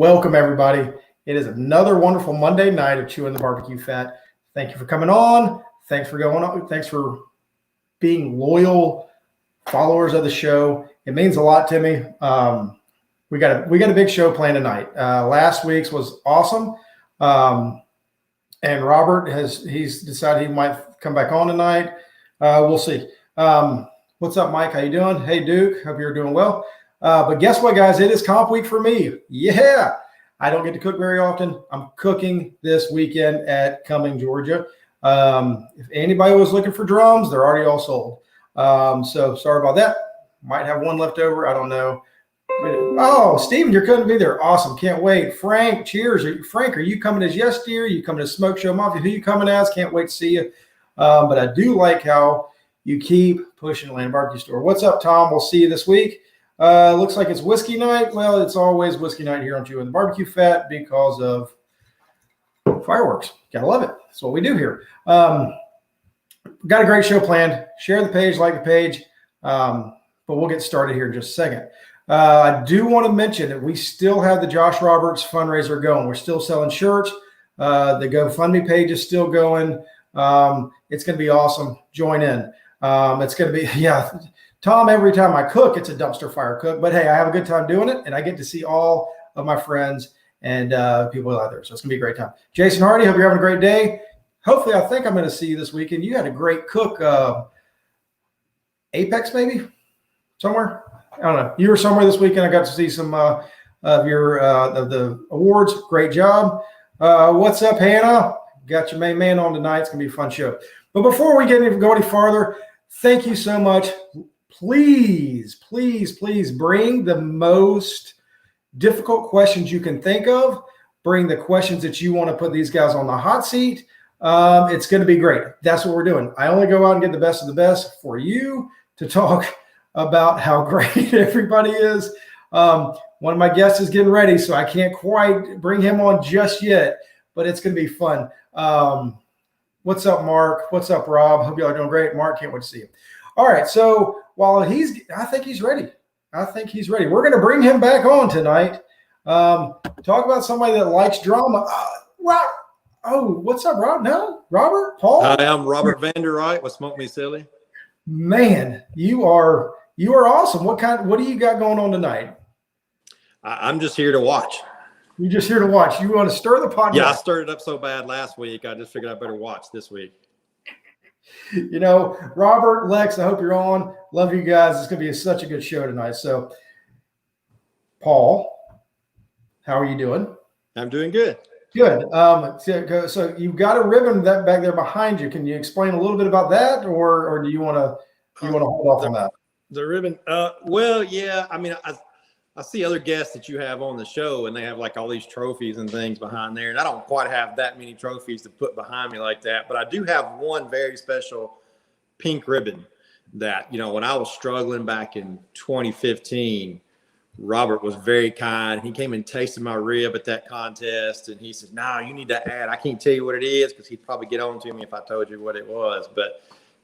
Welcome, everybody. It is another wonderful Monday night of Chewin the BBQ Fat. Thank you for coming on. Thanks for going on. Thanks for being loyal followers of the show. It means a lot to me. We got a big show planned tonight. Last week's was awesome. And Robert he's decided he might come back on tonight. We'll see. What's up, Mike? How you doing? Hey, Duke. Hope you're doing well. But guess what, guys? It is comp week for me. Yeah. I don't get to cook very often. I'm cooking this weekend at Cumming, Georgia. If anybody was looking for drums, they're already all sold. So sorry about that. Might have one left over. I don't know. Oh, Steven, you're going to be there. Awesome. Can't wait. Frank, cheers. Frank, are you coming as Yes Dear? Are you coming as Smoke Show Mafia? Who you coming as? Can't wait to see you. But I do like how you keep pushing Atlanta Barbecue Store. What's up, Tom? We'll see you this week. Looks like it's whiskey night. Well, it's always whiskey night here on Chewin the BBQ Fat because of fireworks. Gotta love it. That's what we do here. Got a great show planned. Share the page, like the page. But we'll get started here in just a second. I do want to mention that we still have the Josh Roberts fundraiser going. We're still selling shirts. The GoFundMe page is still going. It's going to be awesome. Join in. It's going to be, yeah. Tom, every time I cook, it's a dumpster fire cook. But, hey, I have a good time doing it, and I get to see all of my friends and people out there. So it's going to be a great time. Jason Hardy, hope you're having a great day. Hopefully, I think I'm going to see you this weekend. You had a great cook. Apex, maybe? Somewhere? I don't know. You were somewhere this weekend. I got to see some of your of the awards. Great job. What's up, Hannah? Got your main man on tonight. It's going to be a fun show. But before we go any farther, thank you so much. Please, please, please bring the most difficult questions you can think of. Bring the questions that you want to put these guys on the hot seat. It's going to be great. That's what we're doing. I only go out and get the best of the best for you to talk about how great everybody is. One of my guests is getting ready, so I can't quite bring him on just yet, but it's going to be fun. What's up, Mark? What's up, Rob? Hope y'all are doing great. Mark, can't wait to see you. All right, so while I think he's ready. We're going to bring him back on tonight. Talk about somebody that likes drama. Rob. Oh, what's up, Rob? No, Robert, Paul. Hi, I'm Robert Vanderwright with Smoke Me Silly. Man, you are awesome. What do you got going on tonight? I'm just here to watch. You're just here to watch. You want to stir the pot? Yeah, I stirred it up so bad last week. I just figured I better watch this week. You know, Robert, Lex, I hope you're on. Love you guys. It's going to be such a good show tonight. So, Paul, how are you doing? I'm doing good. Good. So you've got a ribbon that back there behind you. Can you explain a little bit about that, or do you want to hold off on that? The ribbon. Well, yeah. I mean, I see other guests that you have on the show, and they have like all these trophies and things behind there. And I don't quite have that many trophies to put behind me like that. But I do have one very special pink ribbon that, you know, when I was struggling back in 2015, Robert was very kind. He came and tasted my rib at that contest. And he says, no, you need to add. I can't tell you what it is because he'd probably get on to me if I told you what it was. But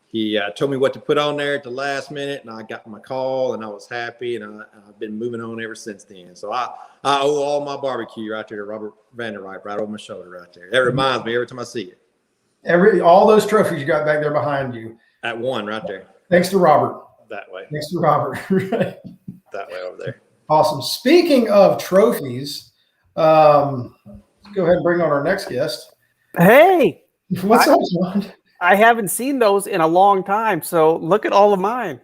he told me what to put on there at the last minute, and I got my call, and I was happy, and I've been moving on ever since then. So I owe all my barbecue right there to Robert Vanderwright, right over my shoulder right there. That reminds me every time I see it. All those trophies you got back there behind you. At one right there. Thanks to Robert. That way. Thanks to Robert. That way over there. Awesome. Speaking of trophies, let's go ahead and bring on our next guest. Hey. What's up, John? I haven't seen those in a long time, so look at all of mine.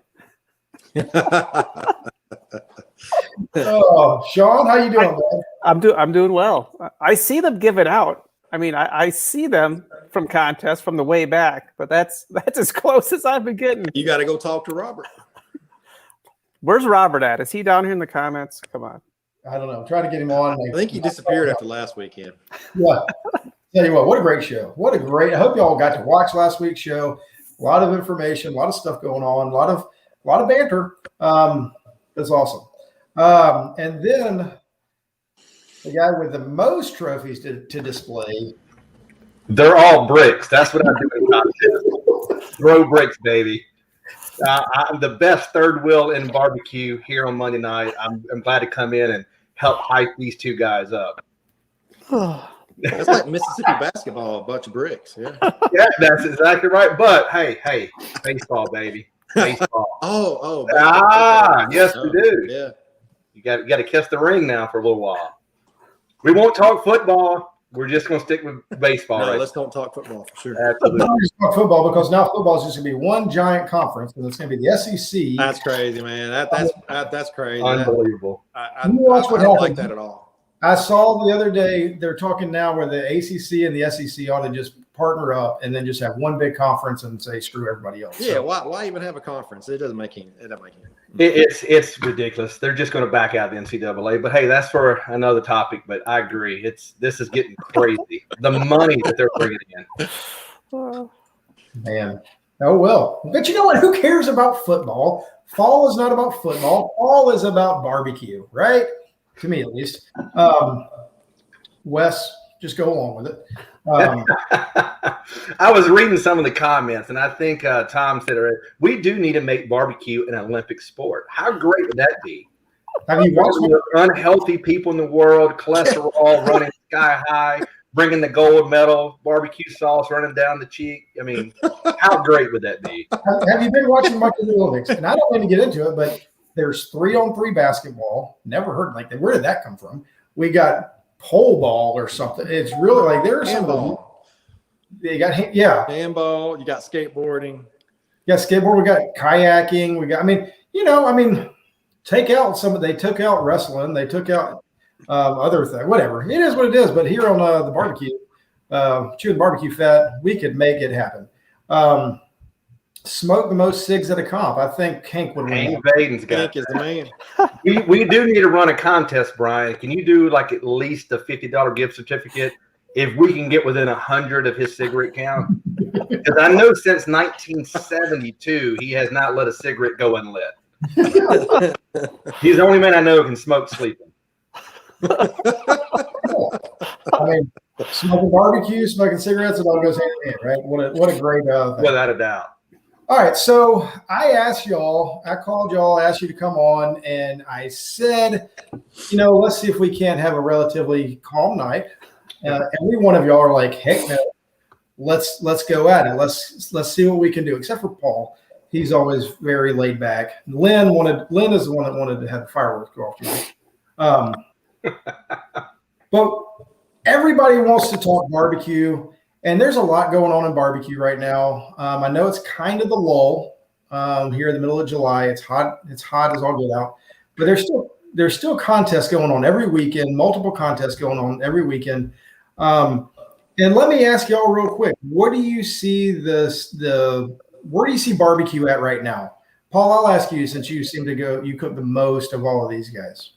Oh, Sean, how you doing, man? I'm doing well. I see them give it out. I mean, I see them from contests from the way back, but that's as close as I've been getting. You got to go talk to Robert. Where's Robert at? Is he down here in the comments? Come on. I don't know. I'm trying to get him on. I think he disappeared after last weekend. Yeah. Tell you what a great show. I hope y'all got to watch last week's show. A lot of information, a lot of stuff going on, a lot of banter. That's awesome. And then the guy with the most trophies to display. They're all bricks. That's what I do in contest. Throw bricks, baby. I'm the best third wheel in barbecue here on Monday night. I'm glad to come in and help hype these two guys up. That's like Mississippi basketball, a bunch of bricks. Yeah. Yeah, that's exactly right. But hey, baseball, baby, baseball. Baseball. Yes, we do. Yeah. You got to kiss the ring now for a little while. We won't talk football. We're just going to stick with baseball. No, right? let's don't talk football for sure. Absolutely. Just talk football because now football is just going to be one giant conference, and it's going to be the SEC. That's crazy, man. That's crazy. Unbelievable. I don't like that at all. I saw the other day they're talking now where the ACC and the SEC ought to just partner up and then just have one big conference and say screw everybody else. Yeah, so, why even have a conference? It doesn't make any. It's ridiculous. They're just going to back out the NCAA. But hey, that's for another topic. But I agree. This is getting crazy. The money that they're bringing in. Man. Oh well. But you know what? Who cares about football? Fall is not about football. Fall is about barbecue, right? To me, at least. Wes, just go along with it. I was reading some of the comments, and I think Tom said it. We do need to make barbecue an Olympic sport. How great would that be? Have you watched the unhealthy people in the world, cholesterol running sky high, bringing the gold medal, barbecue sauce running down the cheek? I mean, how great would that be? Have you been watching much of the Olympics? And I don't want to get into it, but there's 3-on-3 basketball. Never heard like that. Where did that come from? We got pole ball or something. It's really like there's some handball. They got handball. You got skateboarding. Yeah, skateboard. We got kayaking. We got. Take out some. They took out wrestling. They took out other things. Whatever. It is what it is. But here on the barbecue, Chewin the BBQ Fat, we could make it happen. Smoke the most cigs at a comp. I think Hank would win. Hank Vaden's got Hank is the man. We do need to run a contest, Brian. Can you do like at least a $50 gift certificate if we can get within 100 of his cigarette count? Because I know since 1972 he has not let a cigarette go unlit. He's the only man I know who can smoke sleeping. I mean, smoking barbecue, smoking cigarettes, it all goes hand in hand, right? What a great thing. Without a doubt. All right, so I called y'all, asked you to come on, and I said, let's see if we can't have a relatively calm night. Every one of y'all are like, heck no, let's go at it. Let's see what we can do. Except for Paul, he's always very laid back. Lynn is the one that wanted to have the fireworks go off tonight. But everybody wants to talk barbecue. And there's a lot going on in barbecue right now. I know it's kind of the lull here in the middle of July. It's hot. It's hot as all get out. But there's still contests going on every weekend. Multiple contests going on every weekend. And let me ask y'all real quick: where do you see where do you see barbecue at right now? Paul, I'll ask you since you seem to you cook the most of all of these guys.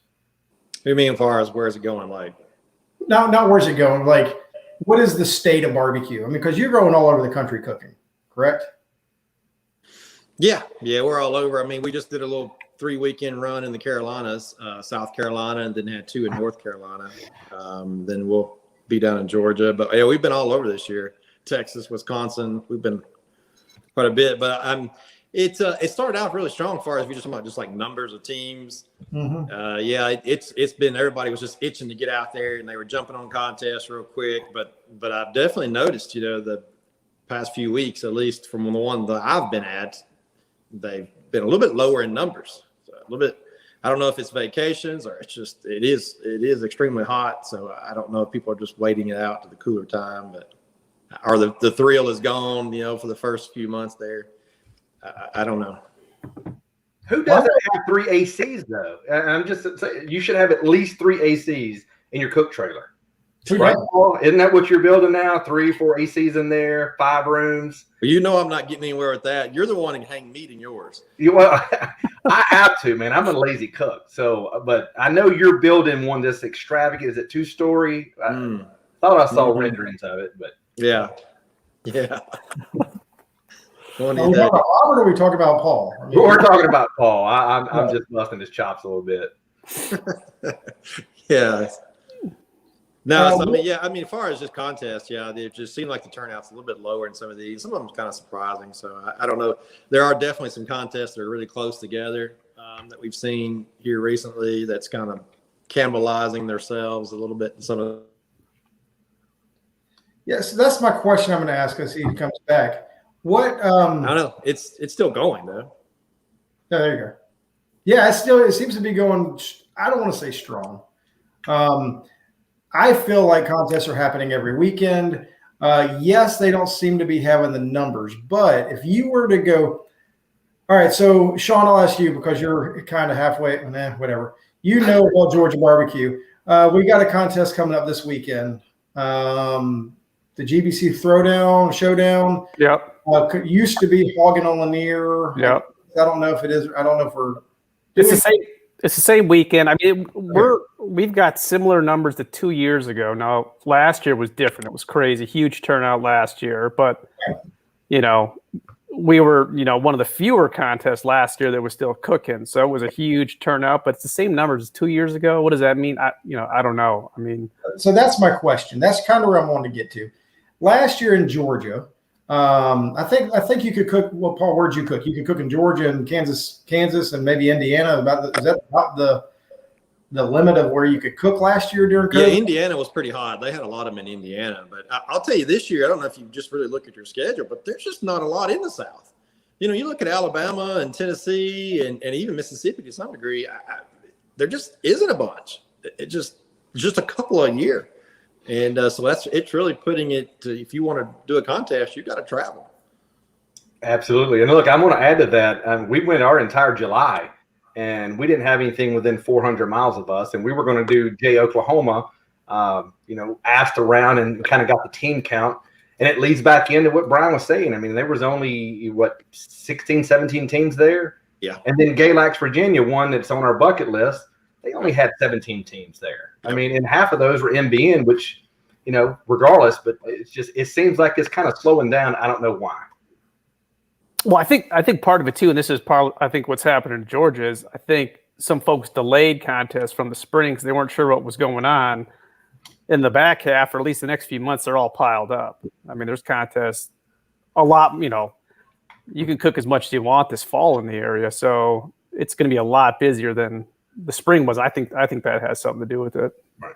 What do you mean, as far as where's it going? Like, not where's it going? Like, what is the state of barbecue? I mean, because you're going all over the country cooking, correct? Yeah, we're all over. I mean, we just did a little 3-weekend run in the Carolinas, South Carolina, and then had 2 in North Carolina. Then we'll be down in Georgia. But yeah, we've been all over this year. Texas, Wisconsin, we've been quite a bit. But it started out really strong as far as if you're just talking about just like numbers of teams. Mm-hmm. It's been, everybody was just itching to get out there and they were jumping on contests real quick. But I've definitely noticed, the past few weeks, at least from the one that I've been at, they've been a little bit lower in numbers. So a little bit, I don't know if it's vacations or it's just, it is extremely hot. So I don't know if people are just waiting it out to the cooler time, or the thrill is gone, for the first few months there. I don't know. Who doesn't have 3 ACs though? I'm just saying you should have at least 3 ACs in your cook trailer. Right, Paul? Isn't that what you're building now? 3, 4 ACs in there, 5 rooms. Well, I'm not getting anywhere with that. You're the one who hang meat in yours. I have to, man. I'm a lazy cook. So, but I know you're building one this extravagant. Is it 2-story? I thought I saw renderings of it, but Are we talking about Robert or are we talking about Paul? We're talking about Paul. I'm just busting his chops a little bit. Yeah. No, as far as just contests, it just seemed like the turnout's a little bit lower in some of these. Some of them's kind of surprising. So I don't know. There are definitely some contests that are really close together that we've seen here recently. That's kind of cannibalizing themselves a little bit in some of. Yes, that's my question. I'm going to ask as he comes back. What? I don't know. It's still going though. Yeah, there you go. Yeah, it seems to be going. I don't want to say strong. I feel like contests are happening every weekend. Yes, they don't seem to be having the numbers, but if you were to go, all right. So Sean, I'll ask you because you're kind of halfway. Whatever. You know about Georgia barbecue. We got a contest coming up this weekend. The GBC Throwdown Showdown. Yep. Used to be Hogging on Lanier. Yep. I don't know if it is. I don't know if we're. It's the same weekend. I mean, we've got similar numbers to 2 years ago. Now, last year was different. It was crazy, huge turnout last year. But we were one of the fewer contests last year that was still cooking. So it was a huge turnout. But it's the same numbers as 2 years ago. What does that mean? I don't know. I mean, so that's my question. That's kind of where I wanted to get to. Last year in Georgia, I think you could cook. Well, Paul, where'd you cook? You could cook in Georgia and Kansas, and maybe Indiana. Is that about the limit of where you could cook last year during COVID? Yeah, Indiana was pretty hot. They had a lot of them in Indiana. But I'll tell you, this year, I don't know if you just really look at your schedule, but there's just not a lot in the South. You look at Alabama and Tennessee and even Mississippi to some degree. There just isn't a bunch. It just a couple a year. And so it's really putting it to, if you want to do a contest, you got to travel. Absolutely. And look, I'm going to add to that. We went our entire July and we didn't have anything within 400 miles of us. And we were going to do Jay, Oklahoma, asked around and kind of got the team count. And it leads back into what Brian was saying. I mean, there was only, 16, 17 teams there? Yeah. And then Galax, Virginia, one that's on our bucket list, they only had 17 teams there. I mean, and half of those were MBN, which, regardless, but it seems like it's kind of slowing down. I don't know why. Well, I think part of it too, and this is I think what's happening in Georgia is I think some folks delayed contests from the spring because they weren't sure what was going on. In the back half, or at least the next few months, they're all piled up. I mean, there's contests a lot. You can cook as much as you want this fall in the area, so it's going to be a lot busier than the spring was. I think that has something to do with it. Right.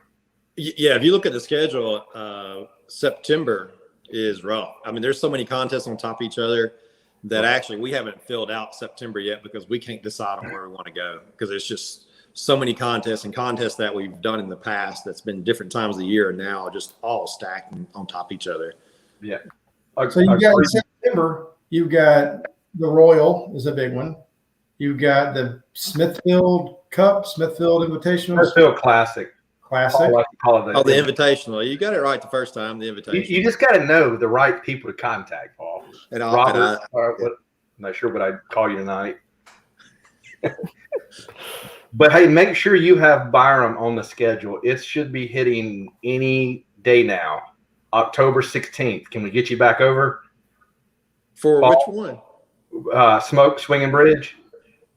Yeah, if you look at the schedule, September is rough. I mean, there's so many contests on top of each other that actually we haven't filled out September yet because we can't decide on where we want to go because there's just so many contests that we've done in the past that's been different times of the year and now just all stacked on top of each other. Yeah. So you got in September, you got the Royal is a big one. You got the Smithfield Cup, Smithfield Invitational. Smithfield Classic. Oh, the Invitational. You got it right the first time, the Invitational. You just got to know the right people to contact, Paul. And Robert, I'm not sure what I'd call you tonight. But, hey, make sure you have Byram on the schedule. It should be hitting any day now, October 16th. Can we get you back over? For Paul? Which one? Smoke Swinging Bridge.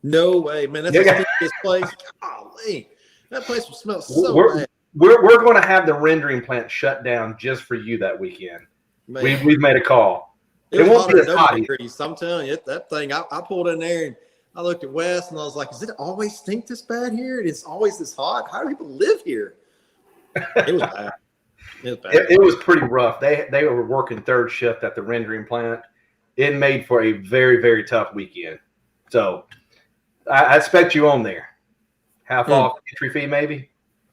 No way, man. That's the stinkiest place. Golly. That place smells so bad. We're going to have the rendering plant shut down just for you that weekend. We've made a call. It won't be as hot. Degrees. I'm telling you, that thing, I pulled in there and I looked at Wes and I was like, does it always stink this bad here? It's always this hot? How do people live here? It was bad. It was pretty rough. They were working third shift at the rendering plant. It made for a very, very tough weekend. So I expect you on there. Half off entry fee, maybe.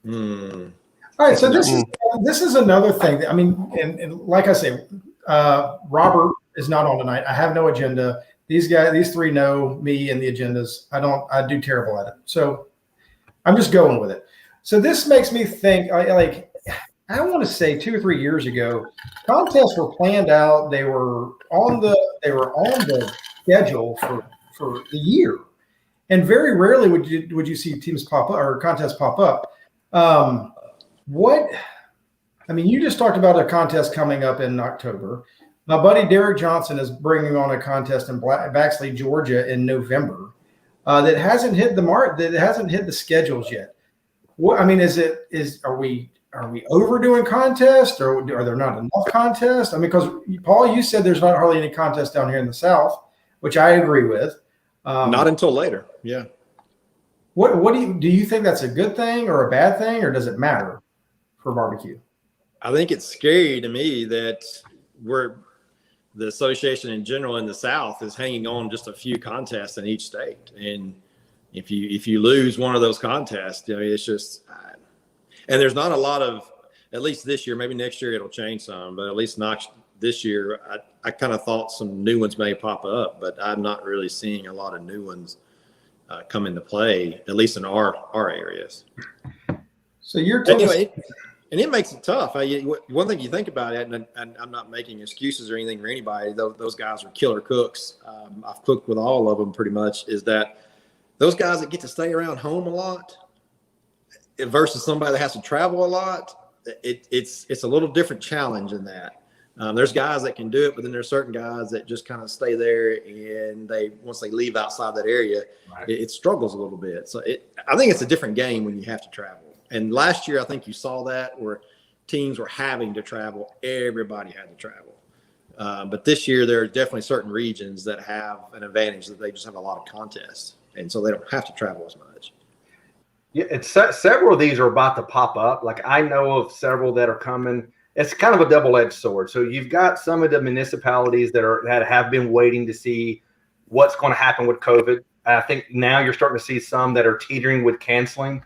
All right. So this is another thing. I mean, and like I say, Robert is not on tonight. I have no agenda. These three know me and the agendas. I do terrible at it. So I'm just going with it. So this makes me think I want to say 2 or 3 years ago, contests were planned out. They were on the schedule for the year. And very rarely would you see teams pop up or contests pop up. You just talked about a contest coming up in October. My buddy Derek Johnson is bringing on a contest in Baxley, Georgia, in November that hasn't hit the mark. That hasn't hit the schedules yet. Are we overdoing contests, or are there not enough contests? I mean, because Paul, you said there's not hardly any contests down here in the South, which I agree with. Not until later. Yeah. What do you think that's a good thing or a bad thing, or does it matter for barbecue? I think it's scary to me that the association in general in the South is hanging on just a few contests in each state. And if you lose one of those contests, it's just, and there's not a lot of, at least this year, maybe next year it'll change some, but at least not this year. I kind of thought some new ones may pop up, but I'm not really seeing a lot of new ones come into play, at least in our areas. So you're anyway, and it makes it tough. One thing you think about it, and I'm not making excuses or anything for anybody. Those guys are killer cooks. I've cooked with all of them pretty much. Is that those guys that get to stay around home a lot versus somebody that has to travel a lot? It's a little different challenge in that. There's guys that can do it, but then there's certain guys that just kind of stay there, and once they leave outside that area, right, it struggles a little bit. So I think it's a different game when you have to travel. And last year, I think you saw that where teams were having to travel. Everybody had to travel. But this year, there are definitely certain regions that have an advantage that they just have a lot of contests, and so they don't have to travel as much. Yeah, it's several of these are about to pop up. Like I know of several that are coming. It's kind of a double-edged sword. So you've got some of the municipalities that have been waiting to see what's going to happen with COVID. I think now you're starting to see some that are teetering with canceling.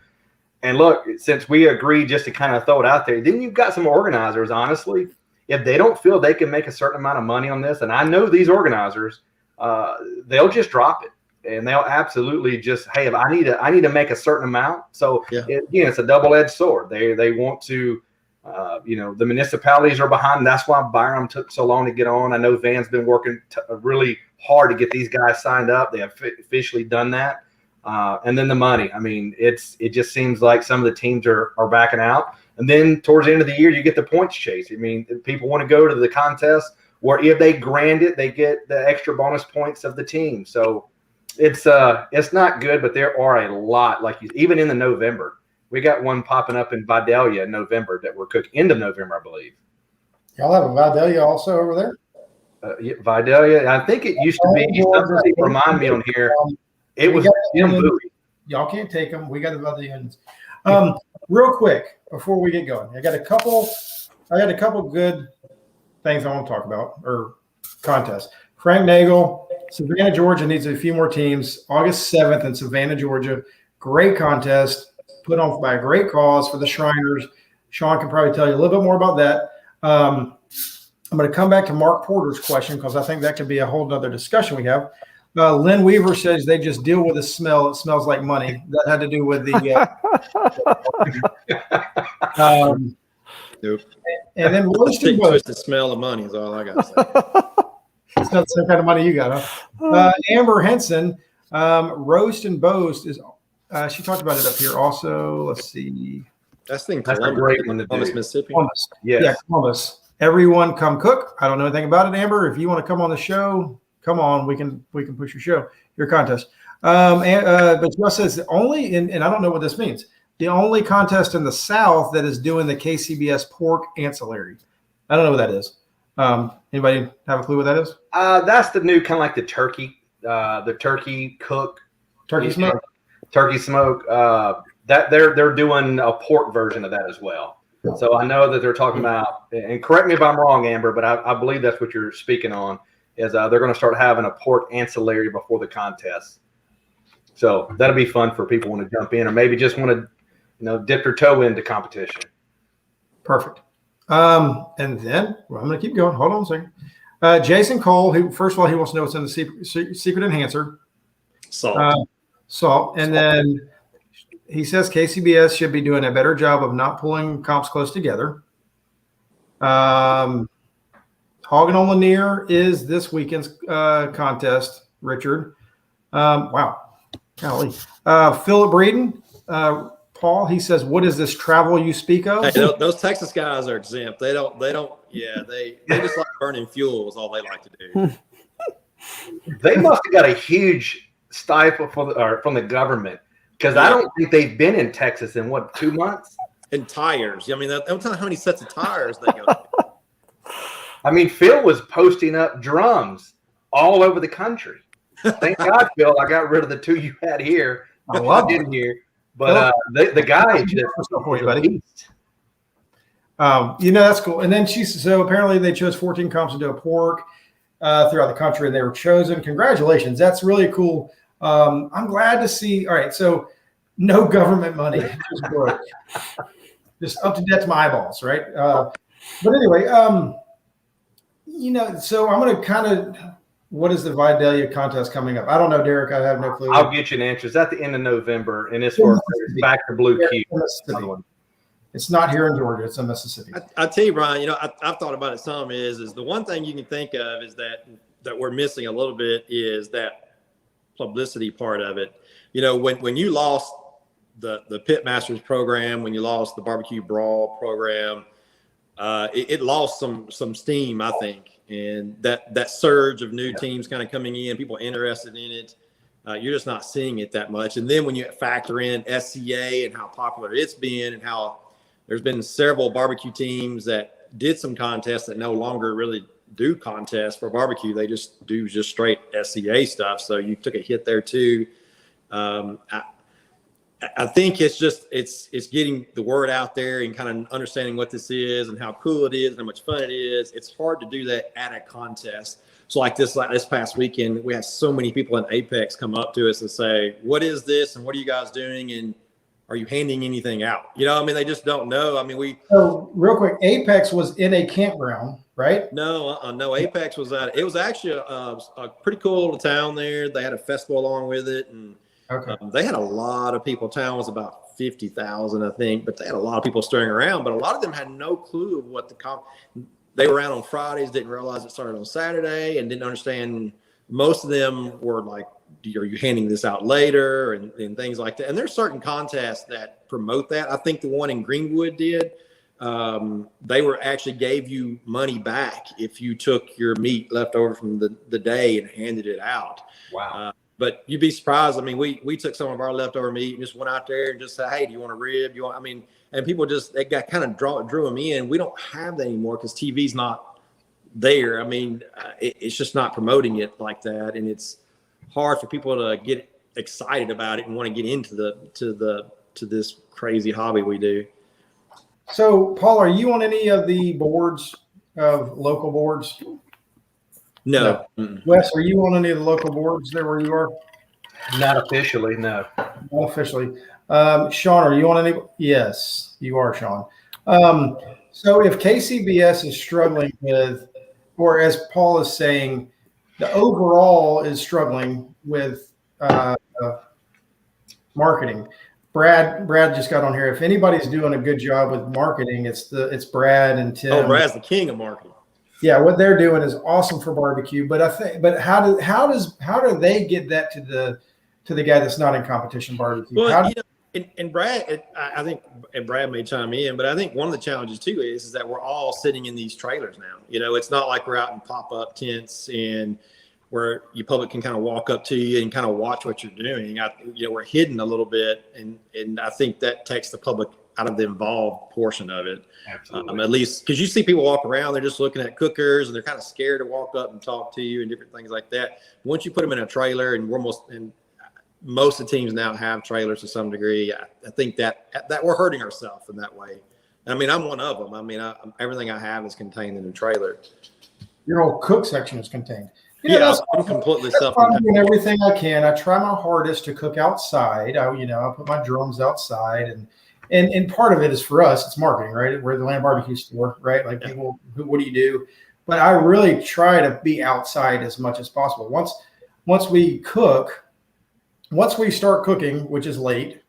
And look, since we agreed just to kind of throw it out there, then you've got some organizers, honestly, if they don't feel they can make a certain amount of money on this, and I know these organizers, they'll just drop it. And they'll absolutely just, hey, if I need to make a certain amount. So again, it's a double-edged sword. They want to, the municipalities are behind. That's why Byram took so long to get on. I know Van's been working really hard to get these guys signed up. They have officially done that. And then the money. I mean, it just seems like some of the teams are backing out. And then towards the end of the year, you get the points chase. I mean, people want to go to the contest where if they grand it, they get the extra bonus points of the team. So it's not good, but there are a lot, even in the November. We got one popping up in Vidalia in November that we're cooking end of November, I believe. Y'all have a Vidalia also over there? Yeah, Vidalia. I think it used to be. Somebody remind me on here. It was Jim Bowie. Y'all can't take them. We got the Vidalians. Real quick before we get going, I got a couple good things I want to talk about or contests. Frank Nagel, Savannah, Georgia needs a few more teams. August 7th in Savannah, Georgia. Great contest put on by a great cause for the Shriners. Sean can probably tell you a little bit more about that. I'm going to come back to Mark Porter's question because I think that could be a whole nother discussion we have. Lynn Weaver says they just deal with the smell. It smells like money. That had to do with the nope. And then roast and boast. The smell of money is all I got to say. It's not the same kind of money you got, huh? Amber Henson, roast and boast is. She talked about it up here also. Let's see. That's a great one to do. Columbus, Mississippi. Columbus. Yes. Yeah, Columbus. Everyone come cook. I don't know anything about it, Amber. If you want to come on the show, come on. We can push your show, your contest. But Russ says only and I don't know what this means. The only contest in the South that is doing the KCBS pork ancillary. I don't know what that is. Anybody have a clue what that is? That's the new kind of like the turkey cook. Turkey smoke. Turkey smoke. That they're doing a pork version of that as well. So I know that they're talking about, and correct me if I'm wrong, Amber, but I believe that's what you're speaking on. Is they're going to start having a pork ancillary before the contest. So that'll be fun for people who want to jump in or maybe just want to, dip their toe into competition. Perfect. And then I'm going to keep going. Hold on a second. Jason Cole, who first of all, he wants to know what's in the secret enhancer. Salt. And then he says KCBS should be doing a better job of not pulling comps close together. Hogging on Lanier is this weekend's contest, Richard. Wow. Golly. Philip Breeden, Paul, he says, what is this travel you speak of? Hey, those Texas guys are exempt. They just like burning fuel is all they like to do. They must have got a huge stifle from the government because I don't think they've been in Texas in 2 months? And tires. I mean, don't tell how many sets of tires they go. I mean, Phil was posting up drums all over the country. Thank God, Phil, I got rid of the two you had here. I love I it. didn't hear. But the guy just For you, is a buddy. beast. That's cool. And then so apparently they chose 14 comps to do a pork throughout the country, and they were chosen. Congratulations. That's really cool. I'm glad to see. All right. So no government money. Just broke. Just up to debt to my eyeballs. Right. But anyway, so I'm going to kind of, what is the Vidalia contest coming up? I don't know, Derek. I have no clue. I'll get you an answer. It's at the end of November, and it's for Factor Blue Q. It's not here in Georgia. It's in Mississippi. I tell you, Brian, I've thought about it some is the one thing you can think of is that we're missing a little bit is that publicity part of it. When you lost the Pit Masters program, when you lost the Barbecue Brawl program, it lost some steam, I think. And that surge of new teams kind of coming in, people interested in it, you're just not seeing it that much. And then when you factor in SCA and how popular it's been and how there's been several barbecue teams that did some contests that no longer really do contests for barbecue. They just do straight SCA stuff. So you took a hit there too. I think it's getting the word out there and kind of understanding what this is and how cool it is and how much fun it is. It's hard to do that at a contest. So like this past weekend, we had so many people in Apex come up to us and say, "What is this? And what are you guys doing? And are you handing anything out?" They just don't know. So real quick, Apex was in a campground, right? No. Apex was it was actually a pretty cool little town there. They had a festival along with it, and okay. They had a lot of people. Town was about 50,000, I think, but they had a lot of people stirring around. But a lot of them had no clue of what they were out on Fridays, didn't realize it started on Saturday, and didn't understand. Most of them were like, "Are you handing this out later?" and things like that. And there's certain contests that promote that. I think the one in Greenwood did. They actually gave you money back if you took your meat left over from the day and handed it out. Wow. But you'd be surprised. We took some of our leftover meat and just went out there and just said, "Hey, do you want a rib? And people they got kind of drew them in. We don't have that anymore because TV's not there. It's just not promoting it like that. And it's hard for people to get excited about it and want to get into to this crazy hobby we do." So Paul, are you on any of the boards of local boards? No. Wes, are you on any of the local boards there where you are? Not officially, no. Not officially. Sean, are you on any? Yes, you are, Sean. So if KCBS is struggling with, or as Paul is saying, the overall is struggling with marketing. Brad just got on here. If anybody's doing a good job with marketing, it's Brad and Tim. Oh, Brad's the king of marketing. Yeah, what they're doing is awesome for barbecue. But how do they get that to the guy that's not in competition barbecue? Well, and Brad, I think, and Brad may chime in, but I think one of the challenges too is that we're all sitting in these trailers now. It's not like we're out in pop-up tents and where your public can kind of walk up to you and kind of watch what you're doing. We're hidden a little bit, and I think that takes the public out of the involved portion of it. Absolutely. At least because you see people walk around, they're just looking at cookers and they're kind of scared to walk up and talk to you and different things like that. Once you put them in a trailer, and most of the teams now have trailers to some degree, I think that we're hurting ourselves in that way. I'm one of them. Everything I have is contained in a trailer. Your whole cook section is contained. I'm completely self-contained. I'm doing everything I can. I try my hardest to cook outside. I put my drums outside, and part of it is for us. It's marketing, right? We're the Land Barbecue store, right? Like people, what do you do? But I really try to be outside as much as possible. Once we start cooking, which is late,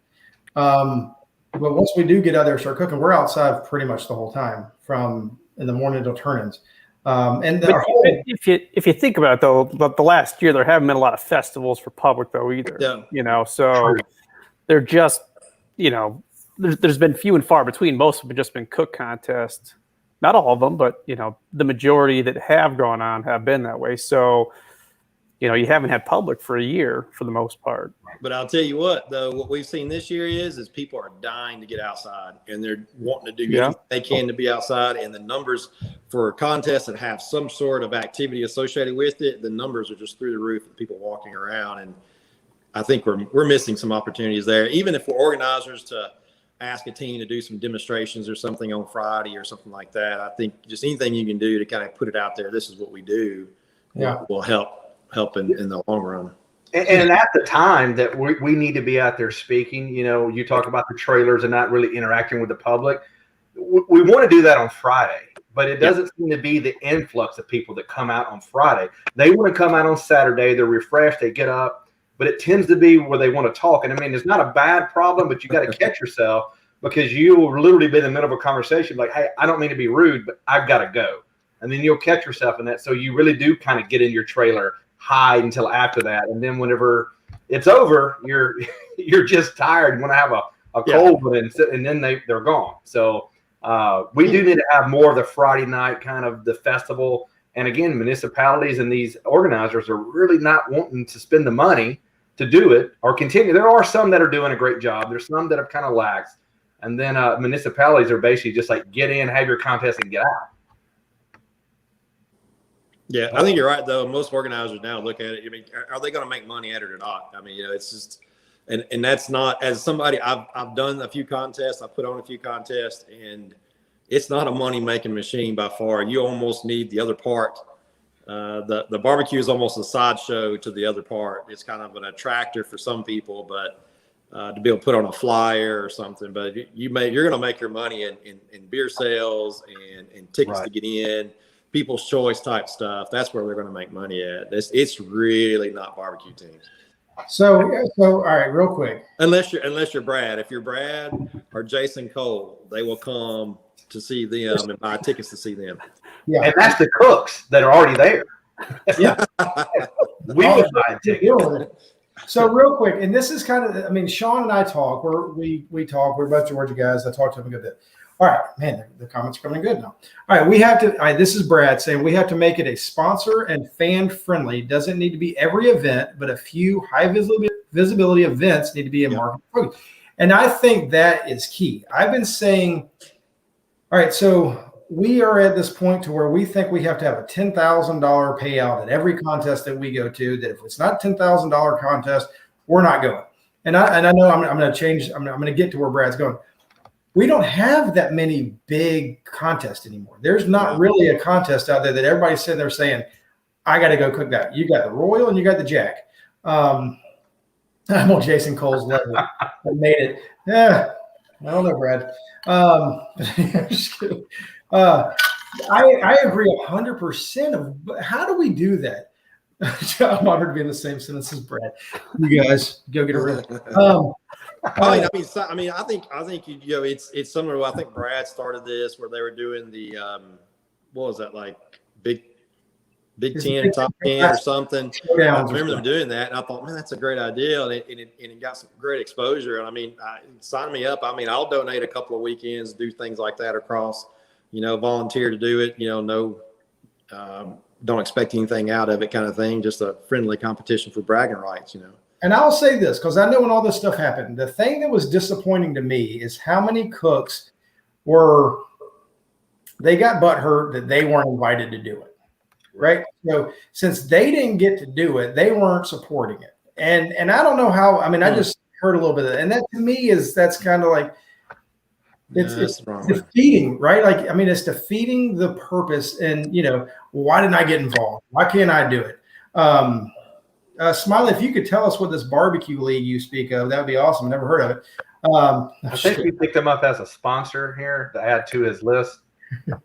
but once we do get out there and start cooking, we're outside pretty much the whole time, from in the morning till turn-ins. If you think about it, though, the last year there haven't been a lot of festivals for public though either. Yeah. So they're just there's been few and far between. Most have just been cook contests. Not all of them, but the majority that have gone on have been that way. So you haven't had public for a year for the most part. But I'll tell you what, though, what we've seen this year is people are dying to get outside, and they're wanting to do anything they can to be outside. And the numbers for contests that have some sort of activity associated with it, the numbers are just through the roof of people walking around. And I think we're missing some opportunities there. Even if we're organizers to ask a team to do some demonstrations or something on Friday or something like that, I think just anything you can do to kind of put it out there, this is what we do, will help in the long run. And at the time that we need to be out there speaking, you talk about the trailers and not really interacting with the public. We want to do that on Friday, but it doesn't seem to be the influx of people that come out on Friday. They want to come out on Saturday. They're refreshed. They get up, but it tends to be where they want to talk. And I mean, it's not a bad problem, but you got to catch yourself, because you will literally be in the middle of a conversation like, hey, I don't mean to be rude, but I've got to go. And then you'll catch yourself in that. So you really do kind of get in your trailer, hide until after that. And then whenever it's over, you're just tired. You want to have a cold one, and then they're gone. So we do need to have more of the Friday night kind of the festival. And again, municipalities and these organizers are really not wanting to spend the money to do it or continue. There are some that are doing a great job. There's some that have kind of laxed. And then municipalities are basically just like, get in, have your contest, and get out. Yeah, I think you're right, though. Most organizers now look at it. I mean, are they going to make money at it or not? I mean, it's just, and that's not, as somebody, I've done a few contests, I've put on a few contests, and it's not a money making machine by far. You almost need the other part. The barbecue is almost a sideshow to the other part. It's kind of an attractor for some people, but to be able to put on a flyer or something. But you're going to make your money in beer sales and tickets to get in. People's choice type stuff. That's where they're going to make money at. It's really not barbecue teams. So all right, real quick. Unless you're Brad. If you're Brad or Jason Cole, they will come to see them and buy tickets to see them. Yeah, and that's the cooks that are already there. Yeah, we would buy tickets. So real quick, and this is kind of, I mean, Sean and I talk. We talk. We're both Georgia guys. I talk to him a good bit. All right, man, the comments are coming good now. All right, we have to. All right, this is Brad saying we have to make it a sponsor and fan friendly. Doesn't need to be every event, but a few high visibility events need to be a market focus. And I think that is key. I've been saying, all right, so we are at this point to where we think we have to have a $10,000 payout at every contest that we go to. That if it's not $10,000 contest, we're not going. And I know I'm going to change. I'm going to get to where Brad's going. We don't have that many big contests anymore. There's not really a contest out there that everybody's sitting there saying, I got to go cook that. You got the Royal and you got the Jack. I'm on Jason Cole's level. I made it. Yeah, I don't know, Brad. Just kidding. I agree 100% of how do we do that? I'm honored to be in the same sentence as Brad. You guys go get a ring. I think it's similar to, I think Brad started this where they were doing the what was that, like Big 10, Top 10 or something. I remember them doing that, and I thought, man, that's a great idea, and it got some great exposure. And I mean, sign me up. I mean, I'll donate a couple of weekends, do things like that across, volunteer to do it. Don't expect anything out of it, kind of thing. Just a friendly competition for bragging rights. And I'll say this, because I know when all this stuff happened, the thing that was disappointing to me is how many cooks they got butthurt that they weren't invited to do it, right? So since they didn't get to do it, they weren't supporting it. And I don't know how, I mean, I just heard a little bit of that. And that to me that's kind of like, it's defeating, right? Like, I mean, it's defeating the purpose. And, why didn't I get involved? Why can't I do it? Smiley, if you could tell us what this barbecue league you speak of, that would be awesome. I've never heard of it. I think we picked him up as a sponsor here to add to his list. But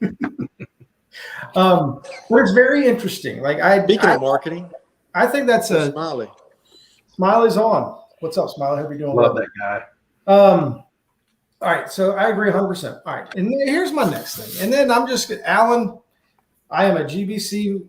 it's very interesting. Like Speaking of marketing, I think that's Smiley. Smiley's on. What's up, Smiley? Hope you're doing well. Love that guy. All right, so I agree 100%. All right, and here's my next thing. And then Alan, I am a GBC.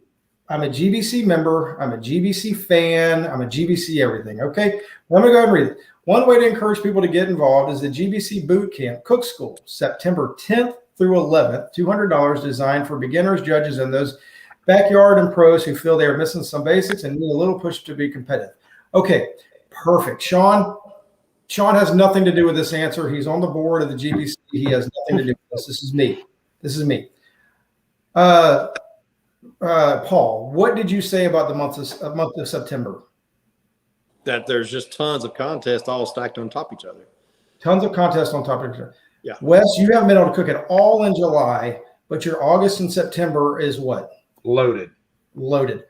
I'm a GBC member. I'm a GBC fan. I'm a GBC everything. Okay, well, I'm gonna go ahead and read it. One way to encourage people to get involved is the GBC Boot Camp Cook School, September 10th through 11th. $200 designed for beginners, judges, and those backyard and pros who feel they are missing some basics and need a little push to be competitive. Okay, perfect. Sean has nothing to do with this answer. He's on the board of the GBC. He has nothing to do with this. This is me. Paul, what did you say about the month of September? that there's just tons of contests all stacked on top of each other. Tons of contests on top of each other. Yeah. Wes, you haven't been able to cook at all in July, but your August and September is what? Loaded. Loaded.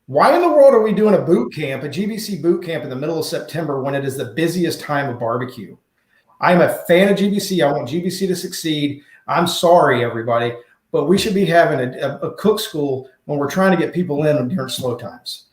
Why in the world are we doing a boot camp, a GBC boot camp in the middle of September when it is the busiest time of barbecue? I'm a fan of GBC. I want GBC to succeed. I'm sorry, everybody, but we should be having a cook school when we're trying to get people in during slow times.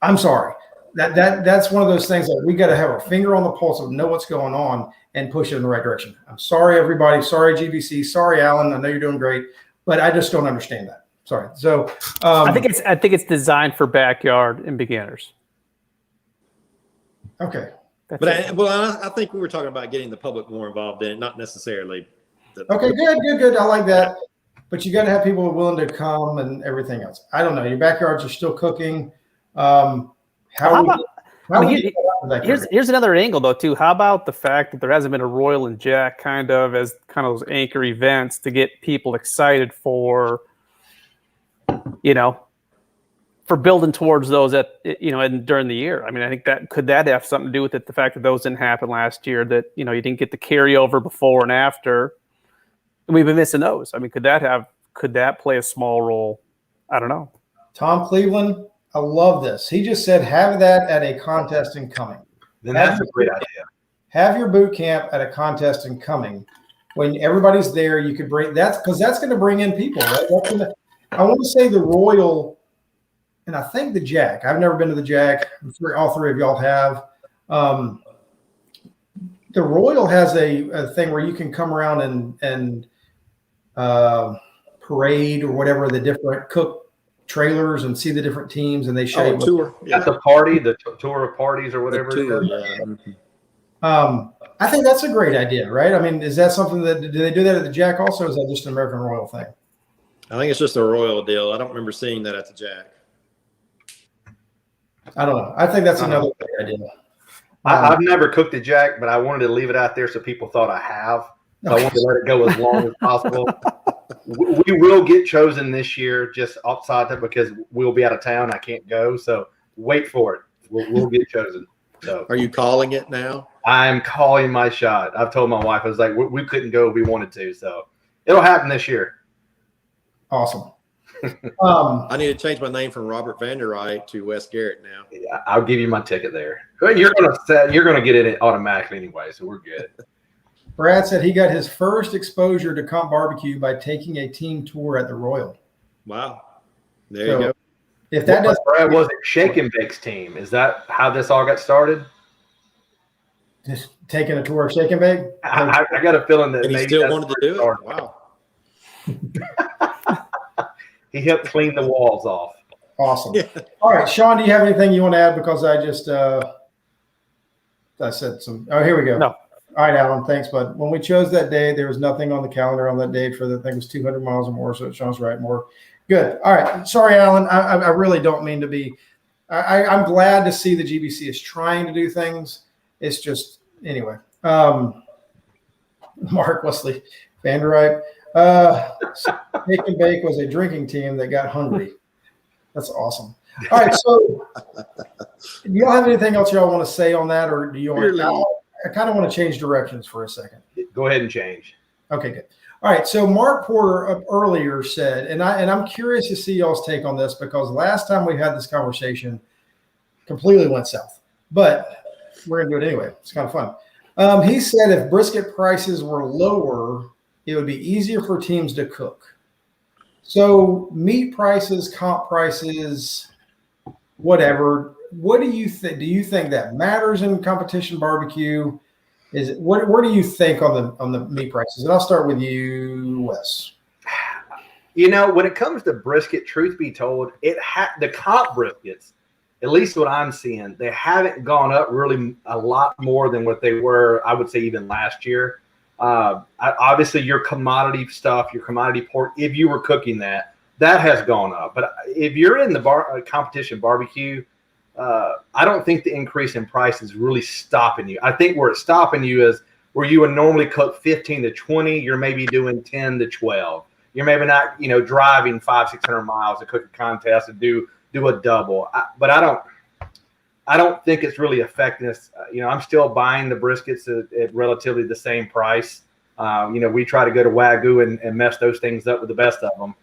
I'm sorry. That's one of those things that we got to have our finger on the pulse of know what's going on and push it in the right direction. I'm sorry, everybody. Sorry, GBC. Sorry, Alan. I know you're doing great, but I just don't understand that. Sorry. So I think it's designed for backyard and beginners. Okay. I think we were talking about getting the public more involved in it, not necessarily. Okay, good. I like that. But you got to have people willing to come and everything else. I don't know. Your backyards are still cooking. Here's another angle though too. How about the fact that there hasn't been a Royal and Jack kind of those anchor events to get people excited for, for building towards those and during the year. I mean, I think could have something to do with it? The fact that those didn't happen last year, that you didn't get the carryover before and after, and we've been missing those. I mean, could that play a small role? I don't know. Tom Cleveland, I love this. He just said, have that at a contest and coming. Then that's a great idea. Have your boot camp at a contest and coming. When everybody's there, you could bring that, because that's going to bring in people. Right? I want to say the Royal, and I think the Jack. I've never been to the Jack. I'm sure all three of y'all have. The Royal has a thing where you can come around and parade or whatever the different cook trailers and see the different teams, and they show you tour. At the party, the tour of parties or whatever. I think that's a great idea, right? I mean, is that something do they do that at the Jack also, or is that just an American Royal thing? I think it's just a Royal deal. I don't remember seeing that at the Jack. I don't know. I think that's another great idea. I've never cooked the Jack, but I wanted to leave it out there so people thought I have. So I wanted to let it go as long as possible. We will get chosen this year, just outside that, because we'll be out of town. I can't go, so wait for it. We'll get chosen. So, are you calling it now? I'm calling my shot. I've told my wife, I was like, we couldn't go if we wanted to, so it'll happen this year. Awesome. I need to change my name from Robert Vanderwright to Wes Garrett now. Yeah, I'll give you my ticket there. You're gonna get it automatically anyway, so we're good. Brad said he got his first exposure to comp barbecue by taking a team tour at the Royal. Wow. There you go. If that does, Brad was it Shake and Bake's team? Is that how this all got started? Just taking a tour of Shake and Bake? I got a feeling that and he still wanted to do it. Wow. He helped clean the walls off. Awesome. Yeah. All right, Sean, do you have anything you want to add? Because I just I said some. Oh, here we go. No. All right, Alan, thanks, bud. When we chose that day, there was nothing on the calendar on that day for the thing. It was 200 miles or more, so Sean's right, more. Good. All right. Sorry, Alan. I really don't mean to be. I'm glad to see the GBC is trying to do things. It's just, anyway. Mark Wesley, Vanderright. Shake and Bake was a drinking team that got hungry. That's awesome. All right. So, do y'all have anything else y'all want to say on that, or do you want to? I kind of want to change directions for a second. Go ahead and change. Okay, good. All right. So Mark Porter earlier said, and I'm curious to see y'all's take on this, because last time we had this conversation, completely went south. But we're gonna do it anyway. It's kind of fun. He said if brisket prices were lower, it would be easier for teams to cook. So meat prices, comp prices, whatever. What do you think? Do you think that matters in competition barbecue? Is it where do you think on the meat prices? And I'll start with you, Wes. When it comes to brisket, truth be told, the comp briskets, at least what I'm seeing, they haven't gone up really a lot more than what they were, I would say, even last year. Obviously, your commodity stuff, your commodity pork, if you were cooking that has gone up. But if you're in the competition barbecue, I don't think the increase in price is really stopping you. I think where it's stopping you is where you would normally cook 15 to 20, you're maybe doing 10 to 12. You're maybe not, driving 500-600 miles to cook a contest and do a double. But I don't think it's really affecting us. I'm still buying the briskets at relatively the same price. We try to go to Wagyu and mess those things up with the best of them.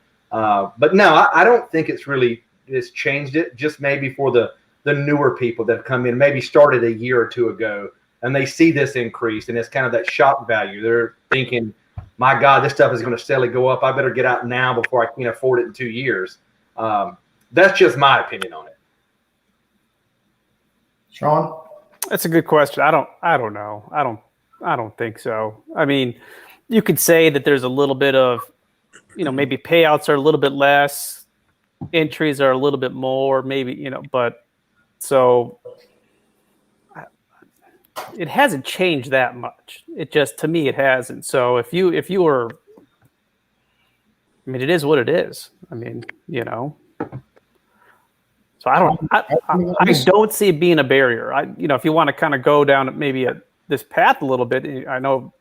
But no, I don't think it's changed it. Just maybe for the newer people that have come in, maybe started a year or two ago, and they see this increase, and it's kind of that shock value. They're thinking, my God, this stuff is going to steadily go up. I better get out now before I can't afford it in 2 years. That's just my opinion on it. Sean? That's a good question. I don't know. I don't think so. I mean, you could say that there's a little bit of, maybe payouts are a little bit less, entries are a little bit more, maybe, but so it hasn't changed that much. It just, to me, it hasn't. So if you were, it is what it is. So I don't see it being a barrier. If you want to kind of go down maybe this path a little bit, I know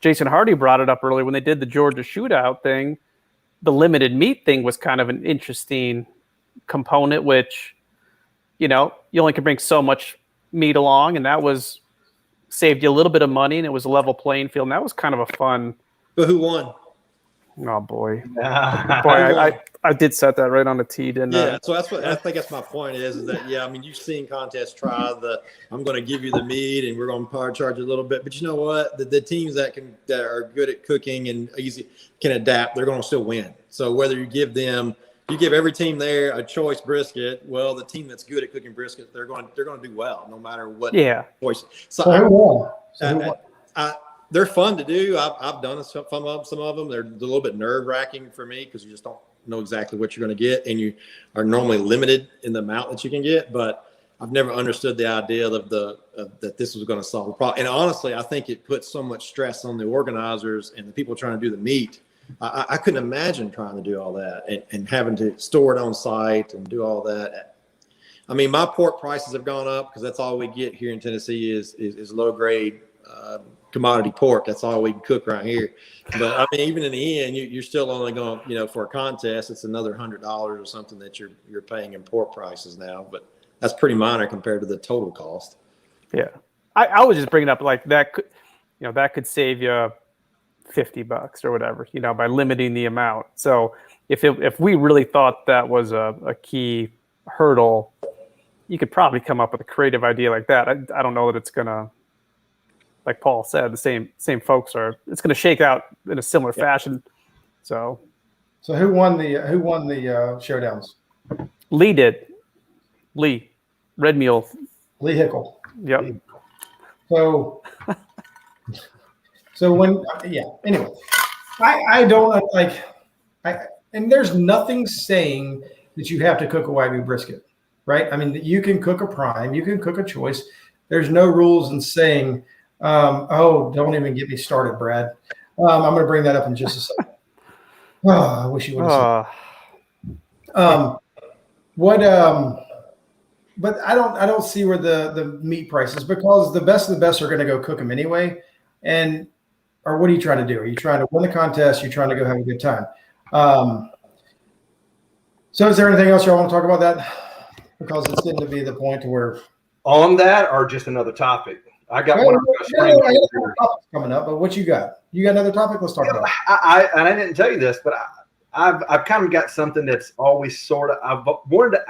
Jason Hardy brought it up earlier when they did the Georgia shootout thing. The limited meat thing was kind of an interesting component, which, you only can bring so much meat along, and that saved you a little bit of money, and it was a level playing field, and that was kind of a fun. But who won? Oh boy, I did set that right on the tee, didn't I? Yeah, so I think that's my point is that you've seen contests try I'm going to give you the meat and we're going to charge you a little bit, but you know what? The teams that are good at cooking and easy can adapt, they're going to still win. So whether you give every team there a choice brisket, well, the team that's good at cooking brisket, they're going to do well no matter what choice. So they're fun to do. I've done some of them. They're a little bit nerve-wracking for me because you just don't know exactly what you're going to get, and you are normally limited in the amount that you can get. But I've never understood the idea of that this was going to solve the problem. And honestly, I think it puts so much stress on the organizers and the people trying to do the meat. I couldn't imagine trying to do all that and having to store it on site and do all that. My pork prices have gone up because that's all we get here in Tennessee is low grade commodity pork. That's all we can cook right here. But even in the end, you're still only going, for a contest, it's another $100 or something that you're paying in pork prices now. But that's pretty minor compared to the total cost. Yeah, I was just bringing up like that could, that could save you $50 or whatever, by limiting the amount. So if we really thought that was a key hurdle, you could probably come up with a creative idea like that. I don't know that it's gonna. Like Paul said, the same folks it's going to shake out in a similar fashion. So who won the showdowns? Lee did. Lee, Red Mule. Lee Hickle. Yep. So when anyway, I don't and there's nothing saying that you have to cook a Wagyu brisket, right? You can cook a prime, you can cook a choice. There's no rules in saying. Don't even get me started, Brad. I'm going to bring that up in just a second. I wish you would have said. But I don't see where the meat prices, because the best of the best are going to go cook them anyway. Or what are you trying to do? Are you trying to win the contest? You're trying to go have a good time. So is there anything else y'all want to talk about that? Because it's getting to be the point to where on that, or just another topic. I got one topics coming up, but what you got? You got another topic? Let's talk about it. I didn't tell you this, but I've kind of got something that's always sort of, I've wanted to,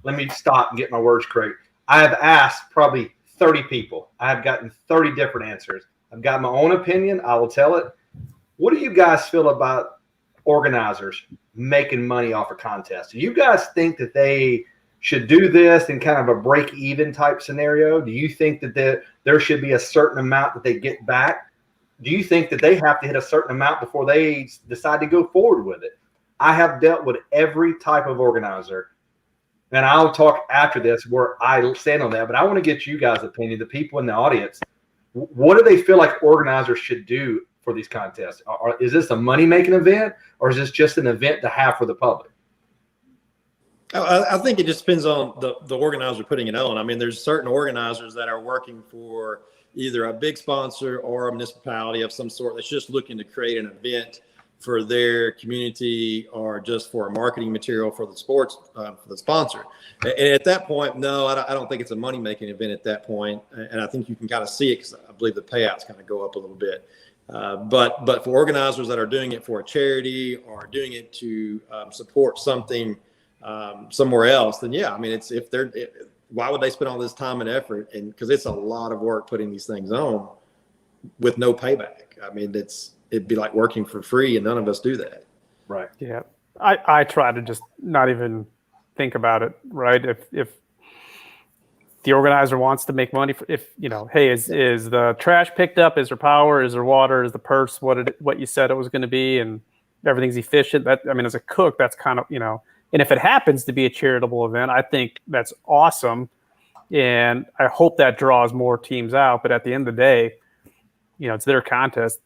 let me stop and get my words correct. I have asked probably 30 people. I've gotten 30 different answers. I've got my own opinion. I will tell it. What do you guys feel about organizers making money off a contest? Do you guys think that they should do this in kind of a break-even type scenario? Do you think that there should be a certain amount that they get back? Do you think that they have to hit a certain amount before they decide to go forward with it? I have dealt with every type of organizer, and I'll talk after this where I stand on that, but I want to get you guys' opinion, the people in the audience. What do they feel like organizers should do for these contests? Is this a money-making event, or is this just an event to have for the public? I think it just depends on the organizer putting it on. There's certain organizers that are working for either a big sponsor or a municipality of some sort that's just looking to create an event for their community or just for a marketing material for the sports, for the sponsor. And at that point, no, I don't think it's a money-making event at that point. And I think you can kind of see it because I believe the payouts kind of go up a little bit. But for organizers that are doing it for a charity or doing it to support something somewhere else, then yeah, I mean, why would they spend all this time and effort? And because it's a lot of work putting these things on with no payback. I mean, it'd be like working for free, and none of us do that. Right. Yeah. I try to just not even think about it. Right. If the organizer wants to make money, hey, is the trash picked up? Is there power? Is there water? Is the purse what you said it was going to be? And everything's efficient. As a cook, that's kind of, and if it happens to be a charitable event, I think that's awesome. And I hope that draws more teams out. But at the end of the day, it's their contest,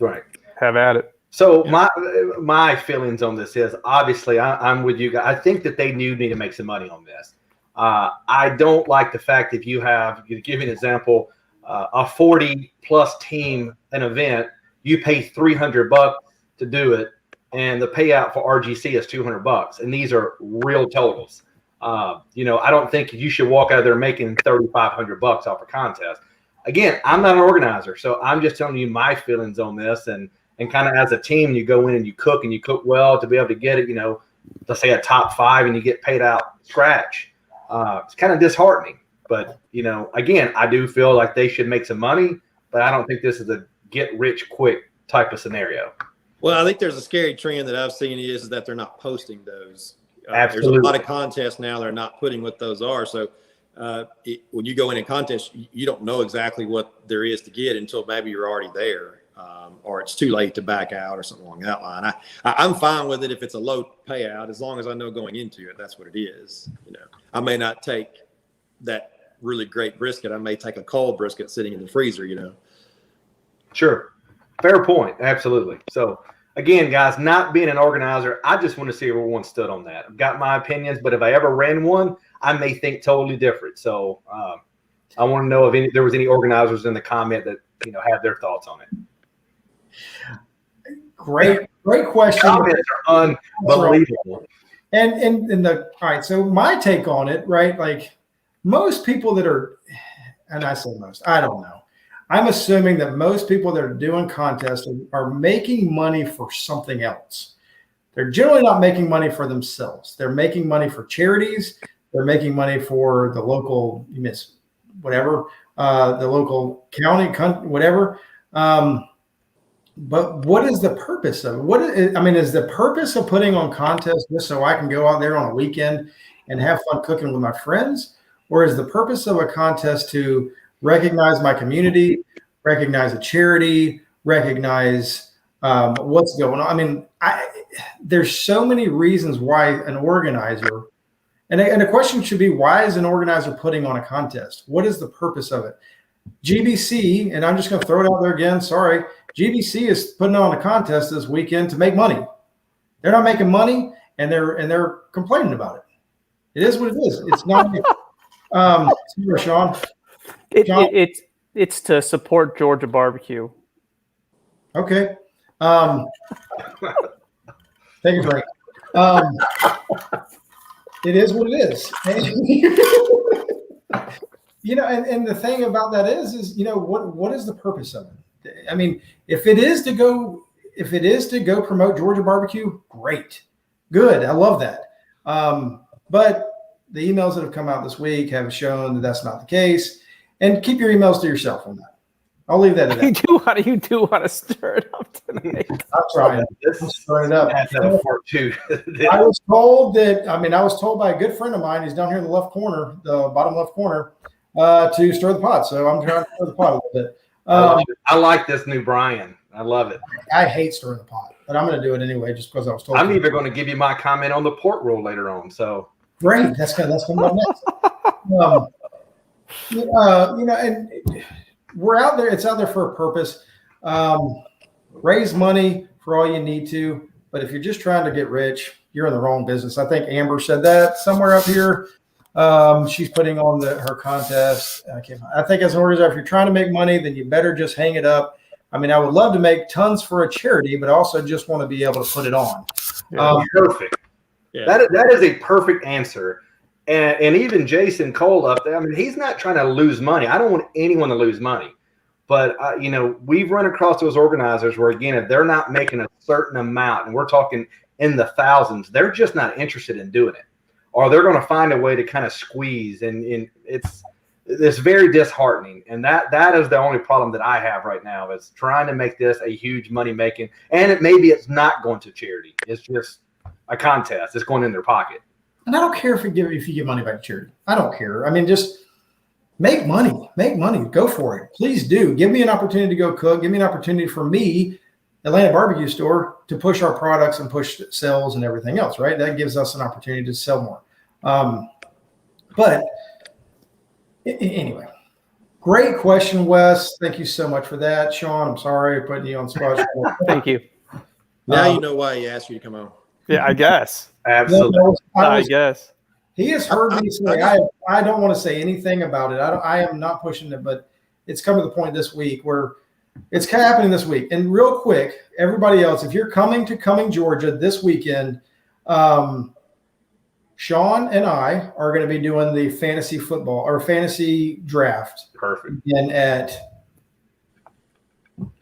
Right. Have at it. So my feelings on this is obviously I'm with you guys. I think that they need to make some money on this. I don't like the fact that to give an example, a 40 plus team, an event, you pay $300 to do it. And the payout for RGC is $200. And these are real totals. I don't think you should walk out of there making $3,500 off a contest. Again, I'm not an organizer, so I'm just telling you my feelings on this. And kind of as a team, you go in and you cook well to be able to get it, let's say a top 5 and you get paid out scratch. It's kind of disheartening. But, again, I do feel like they should make some money, but I don't think this is a get rich quick type of scenario. Well, I think there's a scary trend that I've seen is that they're not posting those. Absolutely. There's a lot of contests now they're not putting what those are. So when you go in a contest, you don't know exactly what there is to get until maybe you're already there, or it's too late to back out or something along that line. I'm fine with it if it's a low payout, as long as I know going into it that's what it is. I may not take that really great brisket. I may take a cold brisket sitting in the freezer. Sure. Fair point. Absolutely. So again, guys, not being an organizer, I just want to see everyone stood on that. I've got my opinions, but if I ever ran one, I may think totally different. So I want to know if there was any organizers in the comment that have their thoughts on it. Great question. Comments are unbelievable. And all right. So my take on it, right? Like most people that are, and I say most, I don't know. I'm assuming that most people that are doing contests are making money for something else. They're generally not making money for themselves. They're making money for charities. They're making money for the local, the local county, whatever. But what is the purpose of it? Is the purpose of putting on contests just so I can go out there on a weekend and have fun cooking with my friends? Or is the purpose of a contest to recognize my community, recognize a charity, recognize what's going on? There's so many reasons why an organizer, and the question should be, why is an organizer putting on a contest? What is the purpose of it? GBC, and I'm just going to throw it out there again, sorry, GBC is putting on a contest this weekend to make money. They're not making money, and they're complaining about it. It is what it is. It's not. Sean. It's to support Georgia barbecue. Okay. Take a drink. It is what it is. And the thing about that is what is the purpose of it? If it is to go promote Georgia barbecue, great, good. I love that. But the emails that have come out this week have shown that that's not the case. And keep your emails to yourself on that. I'll leave that at that. You do want to stir it up tonight. I'm trying. I'm stirring it up. I was told by a good friend of mine, he's down here in the left corner, the bottom left corner, to stir the pot. So I'm trying to stir the pot a little bit. I like this new Brian. I love it. I hate stirring the pot, but I'm going to do it anyway just because I was told. I'm even going to give you my comment on the pork roll later on. So great. That's coming up next. And we're out there. It's out there for a purpose. Raise money for all you need to, but if you're just trying to get rich, you're in the wrong business. I think Amber said that somewhere up here. She's putting on her contest. I think as an organizer, if you're trying to make money, then you better just hang it up. I mean, I would love to make tons for a charity, but I also just want to be able to put it on. Perfect. Yeah. That is a perfect answer. And even Jason Cole up there, I mean, he's not trying to lose money. I don't want anyone to lose money. But, we've run across those organizers where, again, if they're not making a certain amount, and we're talking in the thousands, they're just not interested in doing it. Or they're going to find a way to kind of squeeze. And it's very disheartening. And that is the only problem that I have right now is trying to make this a huge money-making. And maybe it's not going to charity. It's just a contest. It's going in their pocket. And I don't care if you give money back to charity. I don't care. I mean, just make money. Make money. Go for it. Please do. Give me an opportunity to go cook. Give me an opportunity for me, Atlanta Barbecue Store, to push our products and push sales and everything else, right? That gives us an opportunity to sell more. But anyway, great question, Wes. Thank you so much for that. Sean, I'm sorry putting you on the spot. Thank you. Now you know why he asked you to come on. Yeah, I guess. Absolutely. I guess. He has heard me say, I don't want to say anything about it. I am not pushing it, but it's come to the point this week where it's kind of happening this week. And real quick, everybody else, if you're coming to Georgia this weekend, Sean and I are going to be doing the fantasy football or fantasy draft. Perfect. And at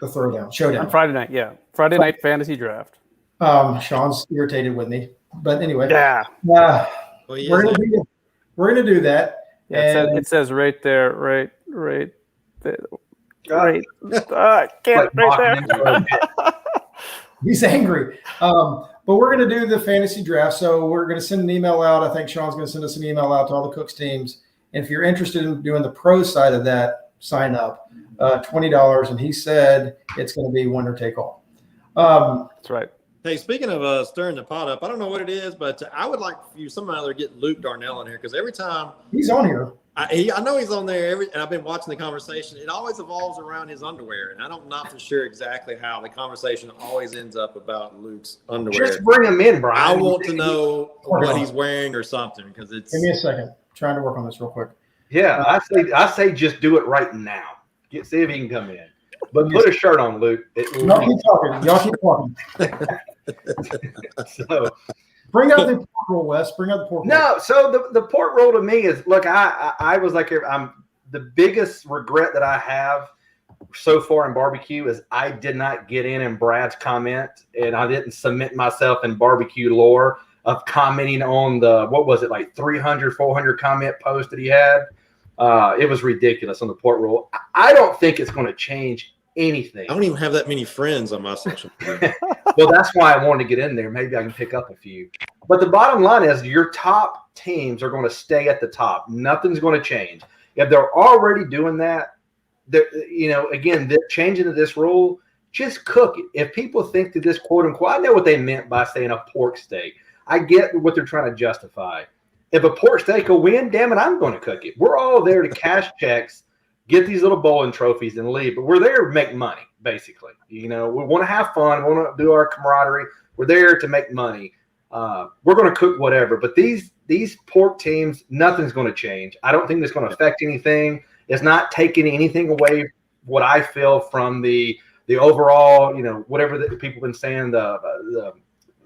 the showdown. On Friday night, yeah. Friday night fantasy draft. Sean's irritated with me. But anyway. Yeah. We're gonna do that. Yeah, it says right there, right there. Right. Can't right there. He's angry. But we're going to do the fantasy draft. So we're going to send an email out. I think Sean's going to send us an email out to all the Cooks teams. And if you're interested in doing the pro side of that, sign up. $20. And he said it's going to be winner take all. That's right. Hey, speaking of stirring the pot up, I don't know what it is, but I would like for you somehow to get Luke Darnell in here because every time he's on here, I know he's on there. And I've been watching the conversation. It always evolves around his underwear, and I'm not for sure exactly how the conversation always ends up about Luke's underwear. Just bring him in, Brian. I want to know what he's wearing or something because it's. Give me a second. I'm trying to work on this real quick. Yeah, I say just do it right now. See if he can come in. But put a shirt on, Luke. Y'all keep talking. Y'all keep talking. So, bring out the pork roll, Wes. Bring out the pork roll. No, so the pork roll to me is look. I was like, I'm the biggest regret that I have so far in barbecue is I did not get in Brad's comment and I didn't submit myself in barbecue lore of commenting on the what was it like 300, 400 comment post that he had. It was ridiculous on the pork roll. I don't think it's going to change anything. I don't even have that many friends on my social media. Well, that's why I wanted to get in there. Maybe I can pick up a few. But the bottom line is your top teams are going to stay at the top. Nothing's going to change. If they're already doing that, again, changing to this rule, just cook it. If people think that this quote unquote, I know what they meant by saying a pork steak. I get what they're trying to justify. If a pork steak will win, damn it, I'm going to cook it. We're all there to cash checks, get these little bowling trophies and leave. But we're there to make money, basically. We want to have fun. We want to do our camaraderie. We're there to make money. We're going to cook whatever. But these pork teams, nothing's going to change. I don't think it's going to affect anything. It's not taking anything away what I feel from the overall, whatever that people have been saying, the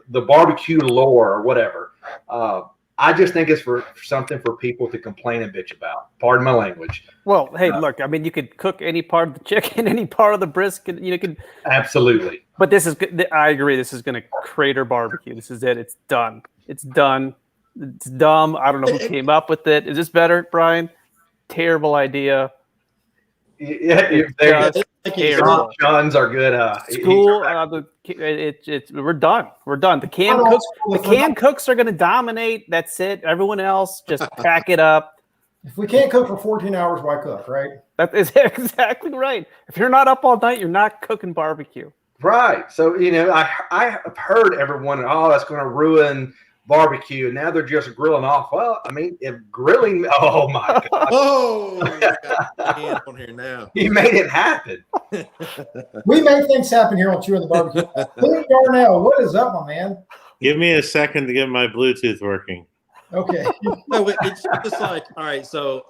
barbecue lore or whatever. I just think it's for something for people to complain and bitch about. Pardon my language. Well, hey, look, I mean, you could cook any part of the chicken, any part of the brisket. You could absolutely. But this is, I agree. This is going to crater barbecue. This is it. It's done. It's done. It's dumb. I don't know who came up with it. Is this better, Brian? Terrible idea. Yeah, John's are good. School. We're done. We're done. The canned cooks are going to dominate. That's it. Everyone else just pack it up. If we can't cook for 14 hours, why cook? Right. That is exactly right. If you're not up all night, you're not cooking barbecue. Right. So I have heard everyone. Oh, that's going to ruin barbecue, and now they're just grilling off. Well, I mean, if grilling, oh my god! Oh, on here now. You made it happen. We make things happen here on Chewin the BBQ. Luke Darnell, what is up, my man? Give me a second to get my Bluetooth working. Okay. No, it's just like all right. So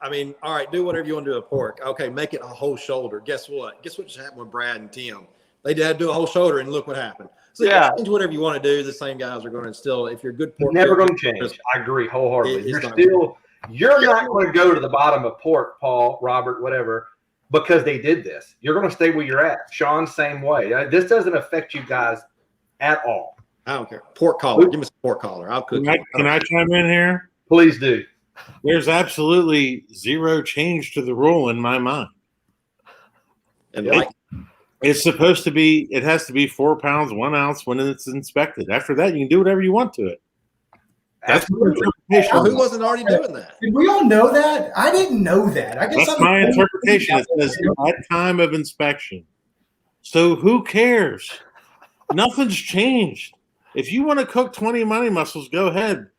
I mean, all right, do whatever you want to do with pork. Okay, make it a whole shoulder. Guess what? Guess what just happened with Brad and Tim? They had to do a whole shoulder, and look what happened. So Yeah. change whatever you want to do. The same guys are going to still, if you're a good pork, Never cook, going to change. I agree wholeheartedly. It's not You're not going to go to the bottom of pork, Paul, Robert, whatever, because they did this. You're going to stay where you're at. Sean, same way. This doesn't affect you guys at all. I don't care. Pork collar. Give me some pork collar. I'll cook. Can I chime in here? Please do. There's absolutely zero change to the rule in my mind. And like, It's supposed to be, it has to be 4 pounds, 1 ounce when it's inspected. After that, you can do whatever you want to it. That's my interpretation. who wasn't already doing that? Did we all know that? I didn't know that. I guess That's my interpretation. It says at time of inspection. So who cares? Nothing's changed. If you want to cook 20 money muscles, go ahead.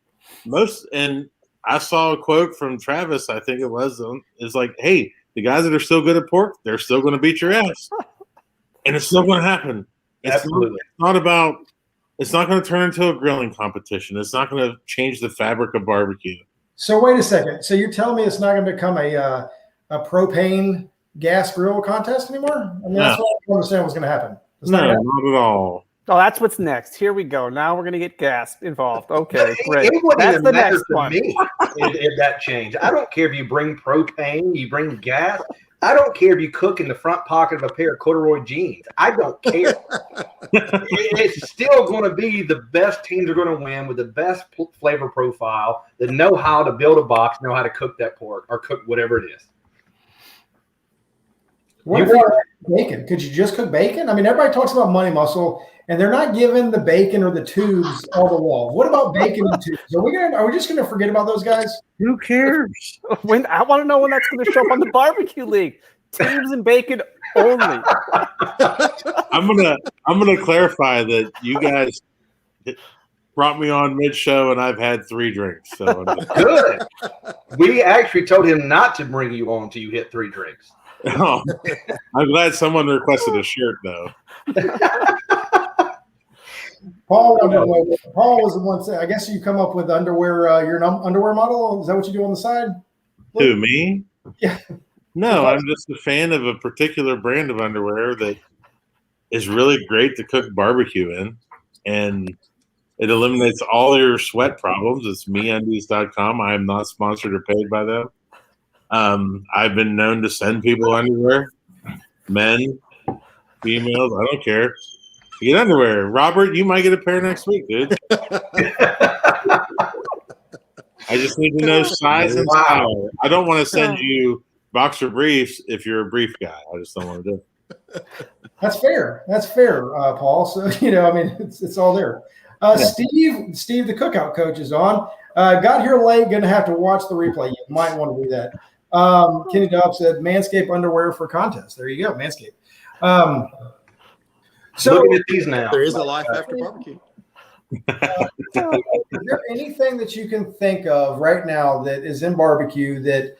And I saw a quote from Travis, I think it was, is like, hey, the guys that are still good at pork, they're still going to beat your ass. And it's still going to happen. Absolutely. It's not going to turn into a grilling competition. It's not going to change the fabric of barbecue. So wait a second. So you're telling me it's not going to become a propane gas grill contest anymore? I mean, that's what I don't understand what's going to happen. No, not at all. Oh, that's what's next. Here we go. Now we're going to get gas involved. Okay, great. It wouldn't That's even the matter next to one. me if that changed. I don't care if you bring propane, you bring gas. I don't care if you cook in the front pocket of a pair of corduroy jeans. I don't care. It's still going to be the best teams are going to win with the best flavor profile that know how to build a box, know how to cook that pork or cook whatever it is. What if you had bacon? Could you just cook bacon? I mean, everybody talks about money muscle, and they're not giving the bacon or the tubes all the love. What about bacon and tubes? Are we just going to forget about those guys? Who cares? When I want to know when that's going to show up on the barbecue league. Tubes and bacon only. I'm gonna clarify that you guys brought me on mid-show, and I've had 3 drinks. So Good. We actually told him not to bring you on until you hit 3 drinks. Oh, I'm glad someone requested a shirt, though. Paul was the one saying, I guess you come up with underwear. You're an underwear model. Is that what you do on the side? Who, me? Yeah. No, I'm just a fan of a particular brand of underwear that is really great to cook barbecue in, and it eliminates all your sweat problems. It's MeUndies.com. I am not sponsored or paid by them. I've been known to send people underwear, men, females. I don't care. You get underwear. Robert, you might get a pair next week, dude. I just need to know size and style. I don't want to send you boxer briefs if you're a brief guy. I just don't want to do it. That's fair. That's fair, Paul. So, I mean, it's all there. Steve, the cookout coach is on. Got here late, going to have to watch the replay. You might want to do that. Kenny Dobb said, Manscaped underwear for contest. There you go, Manscaped. So looking at these now. There is a life after barbecue. Is there anything that you can think of right now that is in barbecue that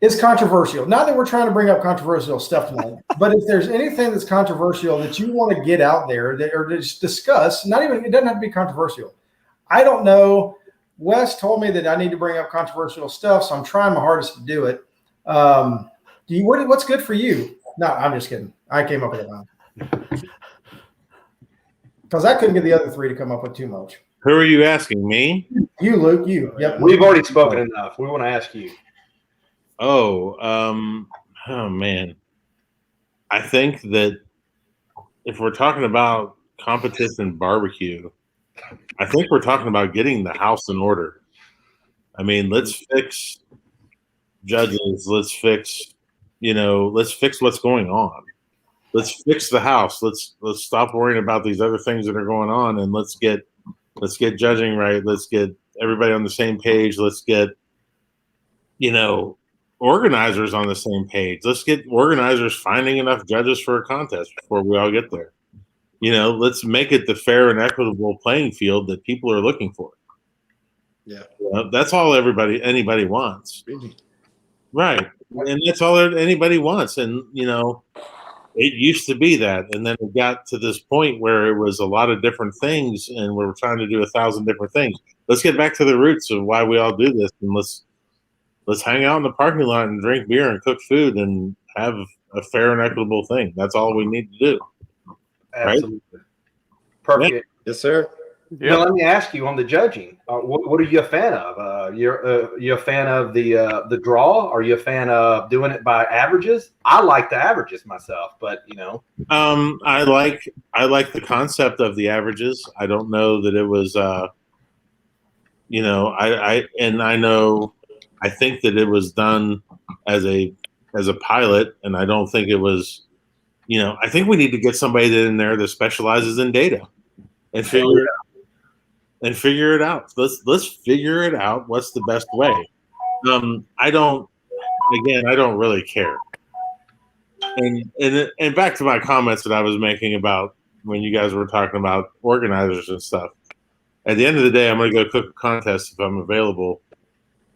is controversial? Not that we're trying to bring up controversial stuff tonight, but if there's anything that's controversial that you want to get out there or just discuss, it doesn't have to be controversial. I don't know. Wes told me that I need to bring up controversial stuff, so I'm trying my hardest to do it. What's good for you? No, I'm just kidding. I came up with it now. Because I couldn't get the other 3 to come up with too much. Who are you asking? Me? You, Luke, you. Yep. We've already spoken enough. We want to ask you. Oh man. I think that if we're talking about competition barbecue, I think we're talking about getting the house in order. I mean, let's fix judges. Let's fix what's going on. Let's fix the house. Let's stop worrying about these other things that are going on, and let's get judging right. Let's get everybody on the same page. Let's get, organizers on the same page. Let's get organizers finding enough judges for a contest before we all get there. Let's make it the fair and equitable playing field that people are looking for. Yeah. That's all anybody wants. Right. And that's all anybody wants. And, it used to be that. And then it got to this point where it was a lot of different things and we're trying to do 1,000 different things. Let's get back to the roots of why we all do this. And let's let's hang out in the parking lot and drink beer and cook food and have a fair and equitable thing. That's all we need to do. Absolutely. Right? Perfect. Yeah. Yes, sir. Yep. Now, let me ask you on the judging. What are you a fan of? You're a fan of the draw? Are you a fan of doing it by averages? I like the averages myself, but I like the concept of the averages. I don't know that it was, I think that it was done as a pilot, and I don't think it was. I think we need to get somebody in there that specializes in data and figure it out. Let's figure it out. What's the best way? I don't really care. And back to my comments that I was making about when you guys were talking about organizers and stuff. At the end of the day, I'm going to go cook a contest if I'm available.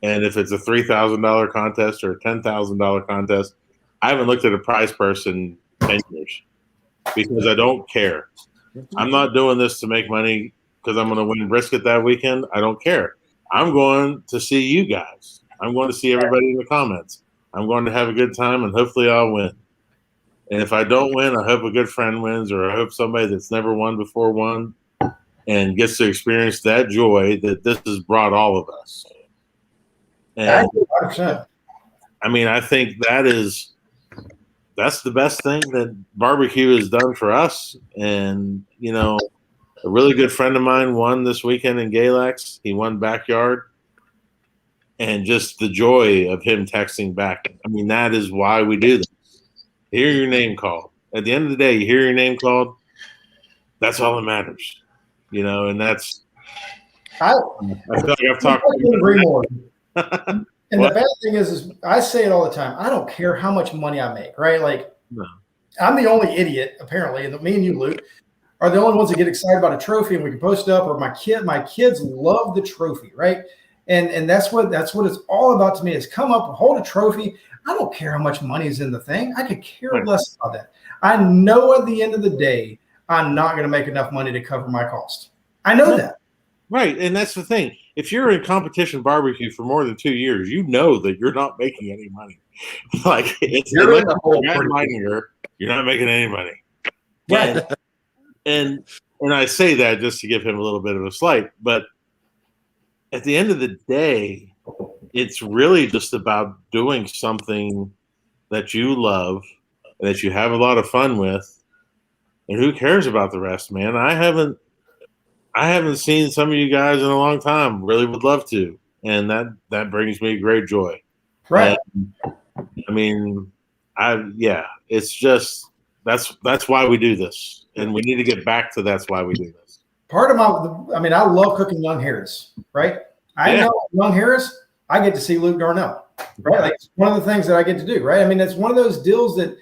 And if it's a $3,000 contest or a $10,000 contest, I haven't looked at a prize purse in 10 years because I don't care. I'm not doing this to make money because I'm going to win brisket that weekend. I don't care. I'm going to see you guys. I'm going to see everybody in the comments. I'm going to have a good time, and hopefully I'll win. And if I don't win, I hope a good friend wins, or I hope somebody that's never won before won and gets to experience that joy that this has brought all of us. And 100%. I mean, I think that's the best thing that barbecue has done for us. And, a really good friend of mine won this weekend in Galax. He won backyard. And just the joy of him texting back. I mean, that is why we do this. Hear your name called. At the end of the day, you hear your name called. That's all that matters. And that's. I feel like I've talked. I couldn't agree more. And the bad thing is I say it all the time. I don't care how much money I make, right? Like, no. I'm the only idiot, apparently, and me and you, Luke, are the only ones that get excited about a trophy and we can post it up. Or my kids love the trophy, right? And that's what it's all about to me is come up and hold a trophy. I don't care how much money is in the thing. I could care less about that. I know at the end of the day, I'm not going to make enough money to cover my cost. I know that. Right. And that's the thing. If you're in competition barbecue for more than 2 years, you know that you're not making any money. Like you're in the hole. You're not making any money. Right. And I say that just to give him a little bit of a slight, but at the end of the day, it's really just about doing something that you love, that you have a lot of fun with, and who cares about the rest, man? I haven't seen some of you guys in a long time. Really would love to, and that brings me great joy. Right. And, I mean, it's just that's why we do this, and we need to get back to that's why we do this. Part of I love cooking young Harris, right? I know young Harris, I get to see Luke Darnell, right? Like it's one of the things that I get to do, right? I mean, it's one of those deals that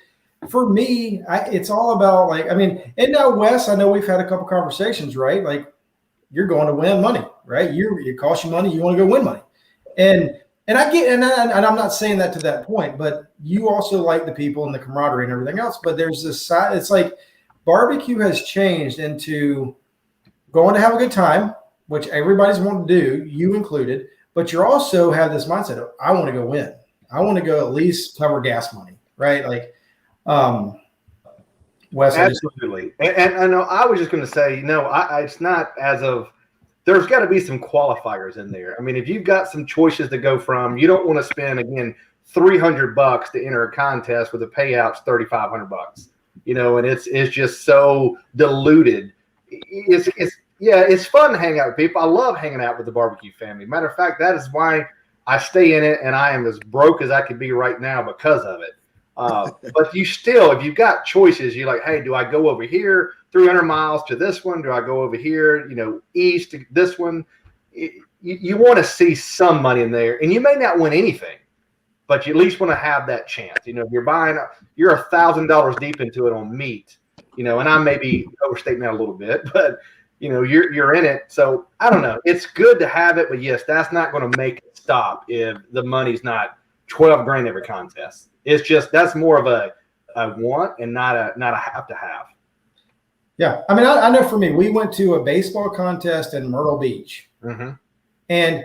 for me, it's all about and now Wes, I know we've had a couple conversations, right? Like you're going to win money, right? It costs you money. You want to go win money. And I get, and I'm not saying that to that point, but you also like the people and the camaraderie and everything else. But there's this side, it's like barbecue has changed into going to have a good time, which everybody's wanting to do, you included, but you also have this mindset of, I want to go win. I want to go at least cover gas money, right? Like, Wes. Absolutely. And I know I was just going to say, it's not as of, there's got to be some qualifiers in there. I mean, if you've got some choices to go from, you don't want to spend, again, $300 to enter a contest with a payout's $3,500, and it's just so diluted. It's fun to hang out with people. I love hanging out with the barbecue family. Matter of fact, that is why I stay in it, and I am as broke as I could be right now because of it. But if you've got choices, you're like, hey, do I go over here 300 miles to this one? Do I go over here, east to this one? You want to see some money in there, and you may not win anything, but you at least want to have that chance. If you're $1,000 deep into it on meat, and I may be overstating that a little bit, but you're in it. So I don't know. It's good to have it, but yes, that's not going to make it stop if the money's not $12,000 every contest. It's just, that's more of a want and not a have to have. Yeah. I mean, I know for me, we went to a baseball contest in Myrtle Beach. Mm-hmm. And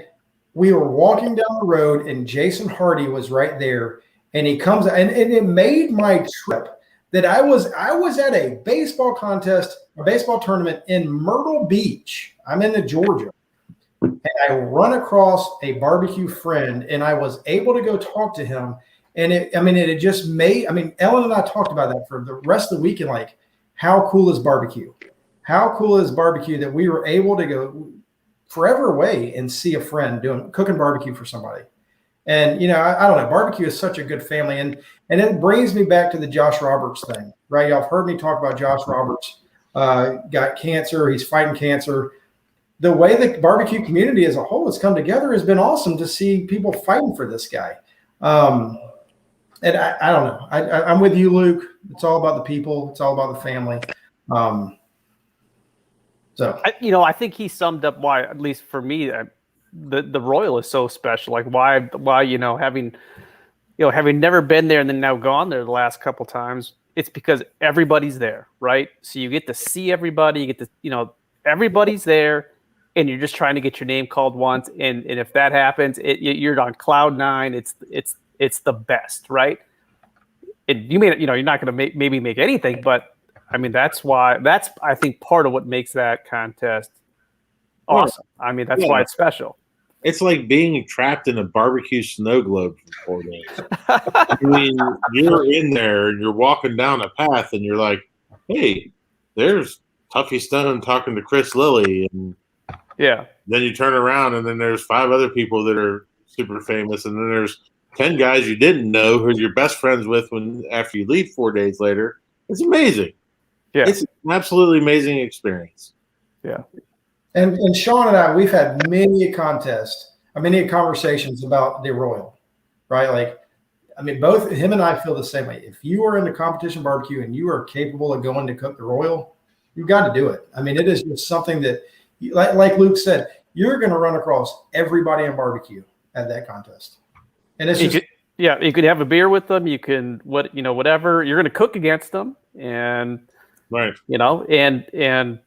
we were walking down the road and Jason Hardy was right there, and he comes and it made my trip that I was at a baseball contest, a baseball tournament in Myrtle Beach. I'm in Georgia. And I run across a barbecue friend, and I was able to go talk to him. And it had just made, Ellen and I talked about that for the rest of the weekend. Like, how cool is barbecue? How cool is barbecue that we were able to go forever away and see a friend cooking barbecue for somebody. And, I don't know, barbecue is such a good family. And it brings me back to the Josh Roberts thing, right? Y'all have heard me talk about Josh Roberts, got cancer. He's fighting cancer. The way the barbecue community as a whole has come together has been awesome to see people fighting for this guy. And I don't know. I'm with you, Luke. It's all about the people. It's all about the family. I think he summed up why, at least for me, the Royal is so special. Like why having never been there and then now gone there the last couple times, it's because everybody's there, right? So you get to see everybody. You get to, everybody's there. And you're just trying to get your name called once, and if that happens, you're on cloud nine. It's the best, right? And you may, you're not going to maybe make anything, but that's I think part of what makes that contest awesome. That's why it's special. It's like being trapped in a barbecue snow globe for 4 days. You're in there and you're walking down a path, and you're like, "Hey, there's Tuffy Stone talking to Chris Lilly," and yeah. Then you turn around, and then there's 5 other people that are super famous, and then there's 10 guys you didn't know who you're best friends with after you leave 4 days later. It's amazing. Yeah, it's an absolutely amazing experience. Yeah, and Sean and I, we've had many conversations about the Royal, right? Like, both him and I feel the same way. If you are into competition barbecue and you are capable of going to cook the Royal, you've got to do it. It is just something that, like Luke said, you're going to run across everybody in barbecue at that contest, and it's you could have a beer with them. You can whatever. You're going to cook against them, and right, and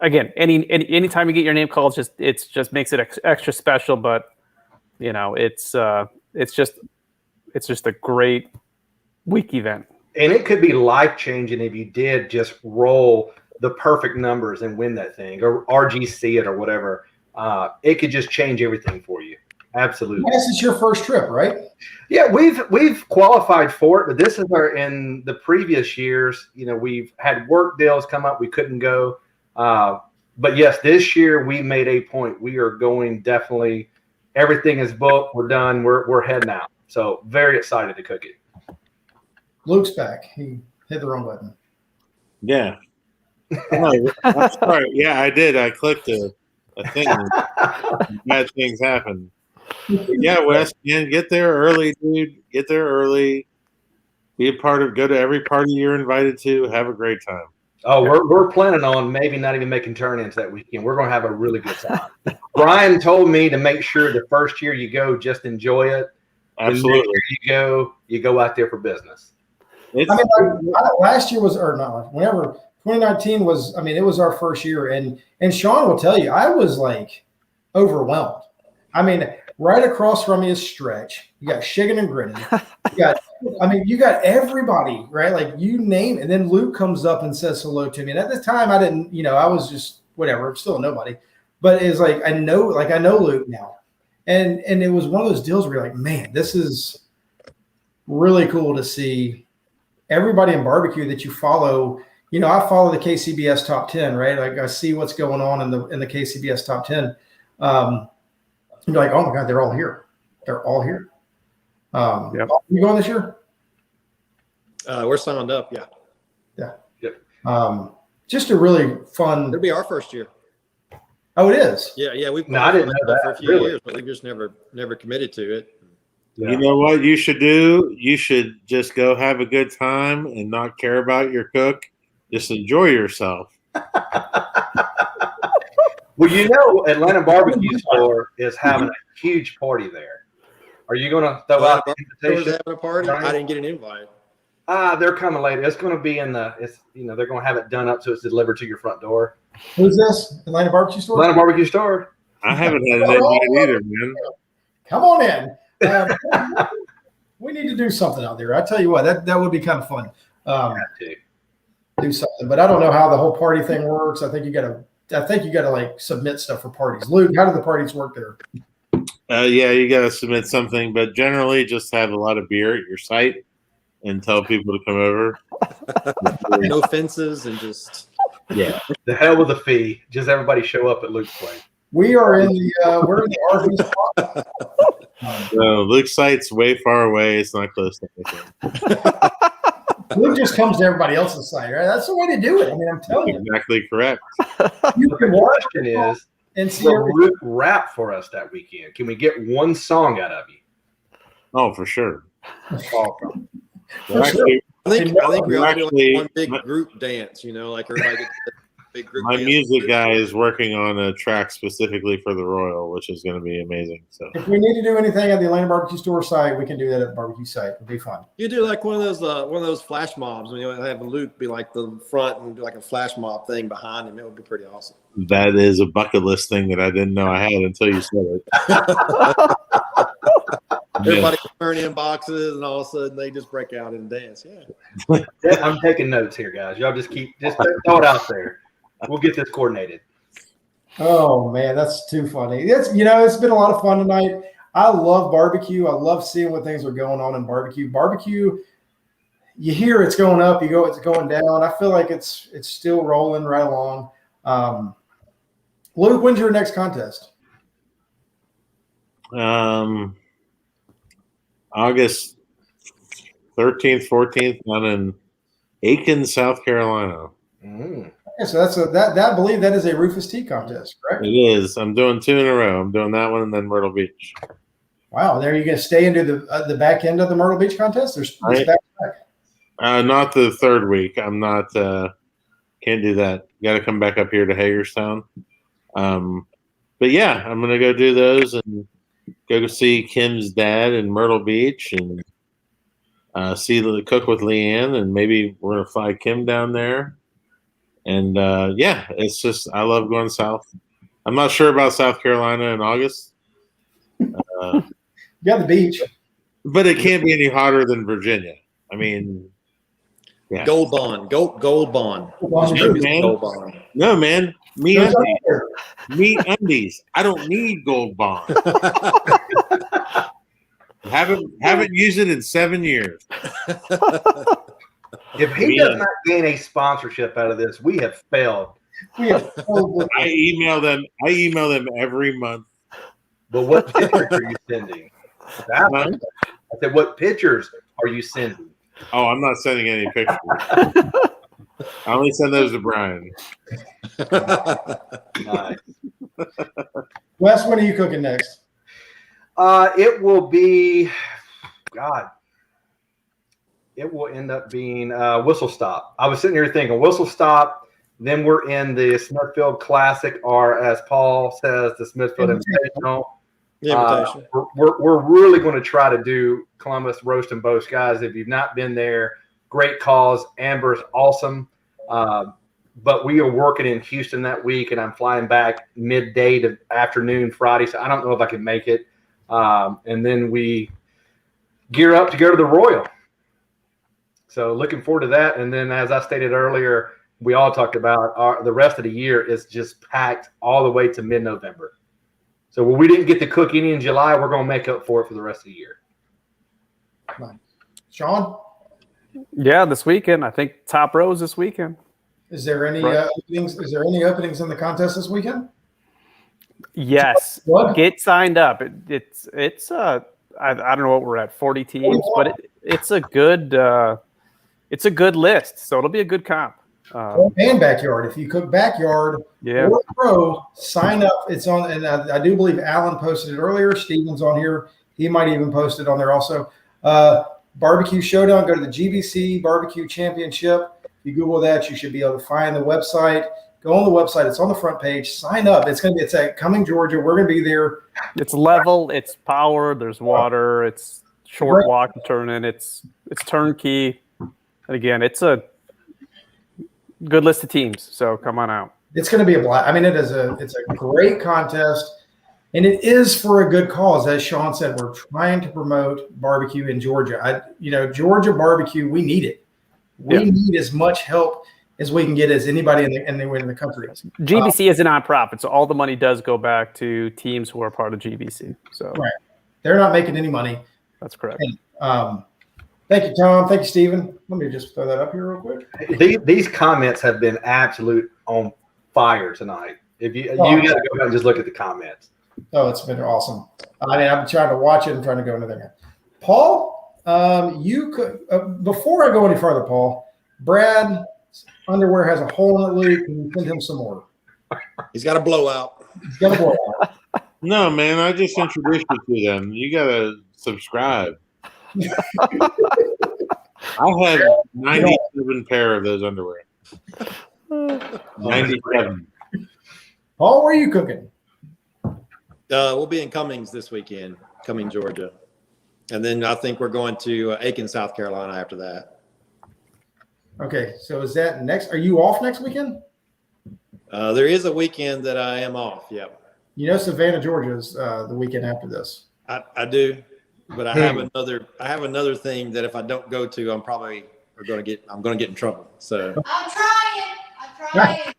again, anytime you get your name called, it just makes it extra special. But it's just a great week event, and it could be life changing if you did just roll the perfect numbers and win that thing, or RGC it or whatever. It could just change everything for you. Absolutely. This is your first trip, right? Yeah, we've qualified for it, but this is in the previous years, we've had work deals come up. We couldn't go. But yes, this year we made a point. We are going definitely. Everything is booked. We're done. We're heading out. So very excited to cook it. Luke's back. He hit the wrong button. Yeah. No, that's right. Yeah, I did. I clicked a thing. Bad things happen. Yeah, Wes, man, get there early, dude. Get there early. Be a part of. Go to every party you're invited to. Have a great time. Oh, we're planning on maybe not even making turn-ins that weekend. We're going to have a really good time. Brian told me to make sure the first year you go, just enjoy it. Absolutely. You go out there for business. Last year was, or not, whenever 2019 was, it was our first year, and Sean will tell you, I was like overwhelmed. Right across from me is Stretch. You got Shiggin and Grinning. You got everybody, right? Like, you name it. And then Luke comes up and says hello to me. And at this time, I didn't, I was just whatever. I'm still a nobody. But it's like I know Luke now. And it was one of those deals where you're like, man, this is really cool to see everybody in barbecue that you follow. I follow the KCBS top 10, right? Like, I see what's going on in the KCBS top 10. You're like, oh my God, they're all here. They're all here. Yep. You going this year? We're signed up. Yeah. Yeah. Yep. Just a really fun. It'll be our first year. Oh, it is. Yeah. We've I didn't know that for a few years, but we just never committed to it. Yeah. You know what you should do? You should just go have a good time and not care about your cook. Just enjoy yourself. Well, Atlanta Barbecue Store is having a huge party there. Are you going to throw out the invitation? Having a party? I didn't get an invite. They're coming later. It's going to be they're going to have it done up so it's delivered to your front door. Who's this? Atlanta Barbecue Store? Atlanta Barbecue Store. I haven't had an invite either, man. Come on in. We need to do something out there. I tell you what, that would be kind of fun. Do something, but I don't know how the whole party thing works. I think you got to like submit stuff for parties. Luke, how do the parties work there? Yeah, you got to submit something, but generally just have a lot of beer at your site and tell people to come over. No fences and just the hell with the fee. Just everybody show up at Luke's place. We're in the RV spot. Luke's site's way far away. It's not close to anything. Luke just comes to everybody else's site, right? That's the way to do it. I mean, I'm telling you. Exactly correct. You can watch The question is, and see will Luke rap for us that weekend? Can we get one song out of you? Oh, for sure. Awesome. Well, actually, I think we all do like actually, one big group dance, like everybody gets a big group my dance. music guy is working on a track specifically for the Royal, which is going to be amazing. So if we need to do anything at the Atlanta Barbecue Store site, we can do that at the barbecue site. It'll be fun. You do like one of those flash mobs when you have Luke be like the front and do like a flash mob thing behind him. It would be pretty awesome. that is a bucket list thing that I didn't know I had until you said it. Everybody can turn in boxes, and all of a sudden they just break out and dance. Yeah. I'm taking notes here, guys. Y'all just throw it out there. We'll get this coordinated. Oh man, that's too funny. It's been a lot of fun tonight. I love barbecue. I love seeing what things are going on in barbecue. Barbecue, you hear it's going up, it's going down. I feel like it's still rolling right along. Luke, when's your next contest? August 13th, 14th, down in Aiken, South Carolina. Okay, so I believe that is a Rufus T contest, correct? It is. I'm doing 2 in a row. I'm doing that one and then Myrtle Beach. Wow, there you going to stay into the back end of the Myrtle Beach contest? There's Right. back. Not the third week. I'm not. Can't do that. Got to come back up here to Hagerstown. But yeah, I'm gonna go do those and go see Kim's dad in Myrtle Beach and see the Cook with Leanne, and maybe we're gonna fly Kim down there. And yeah, it's just I love going south. I'm not sure about South Carolina in August. You got the beach. But it can't be any hotter than Virginia. I mean, yeah. Gold Bond. Gold Bond. No, man. Gold Bond. No, man. Me There's undies. other- Me undies. I don't need Gold Bond. Haven't used it in 7 years. If he does not gain a sponsorship out of this, we have failed. We have totally- I email them every month. But what pictures are you sending? I said, what pictures are you sending? Oh, I'm not sending any pictures. I only send those to Brian. Nice. Wes, when are you cooking next? It will be, God, it will end up being Whistle Stop. I was sitting here thinking Whistle Stop, then we're in the Smithfield Classic, or as Paul says, the Smithfield Invitational. Invitation. We're really going to try to do Columbus Roast and Boast, guys. If you've not been there, great cause. Amber's awesome. But we are working in Houston that week, and I'm flying back midday to afternoon Friday, so I don't know if I can make it. And then we gear up to go to the Royal. So looking forward to that. And then, as I stated earlier, we all talked about the rest of the year is just packed all the way to mid-November. So when we didn't get to cook any in July, we're going to make up for it for the rest of the year. Sean, Yeah, this weekend. I think top rows this weekend. is there any Right. openings? Is there any openings in the contest this weekend? Yes, What? get signed up. It's I don't know what we're at, 40 teams, but it's a good list. So it'll be a good comp. And backyard. If you cook backyard Yeah, or pro, sign up. It's on, and I do believe Alan posted it earlier. Steven's on here. He might even post it on there also. Barbecue Showdown. Go to the GBC Barbecue Championship. If you Google that, you should be able to find the website. Go on the website. It's on the front page. Sign up. It's at Cumming, Georgia. We're going to be there. it's level, it's power, there's water, it's short Right. walk to turn in, it's turnkey. And again, it's a good list of teams. So come on out. It's going to be a blast. I mean, it's a great contest. And it is for a good cause. As Sean said, we're trying to promote barbecue in Georgia. Georgia barbecue, we need it. We need as much help as we can get as anybody in the country. GBC is a nonprofit, so all the money does go back to teams who are part of GBC. So right. They're not making any money. That's correct. And, thank you, Tom. Thank you, Stephen. Let me just throw that up here real quick. These comments have been absolute on fire tonight. If you got to go back and just look at the comments. Oh, it's been awesome. I mean, I've been trying to watch it and trying to go into there. Paul, you could before I go any further, Paul, Brad's underwear has a hole in it, Luke. Can you send him some more? He's got a blowout. He's got a blowout. No, man, I just introduced you to them. You gotta subscribe. I have 97 pair of those underwear. 97. Paul, where are you cooking? We'll be in Cummings this weekend, Cumming, Georgia. And then I think we're going to Aiken, South Carolina after that. Okay, so is that next? Are you off next weekend? There is a weekend that I am off, yep. Savannah, Georgia is the weekend after this. I do, but I have another thing that if I don't go to, I'm going to get in trouble. So I'm trying.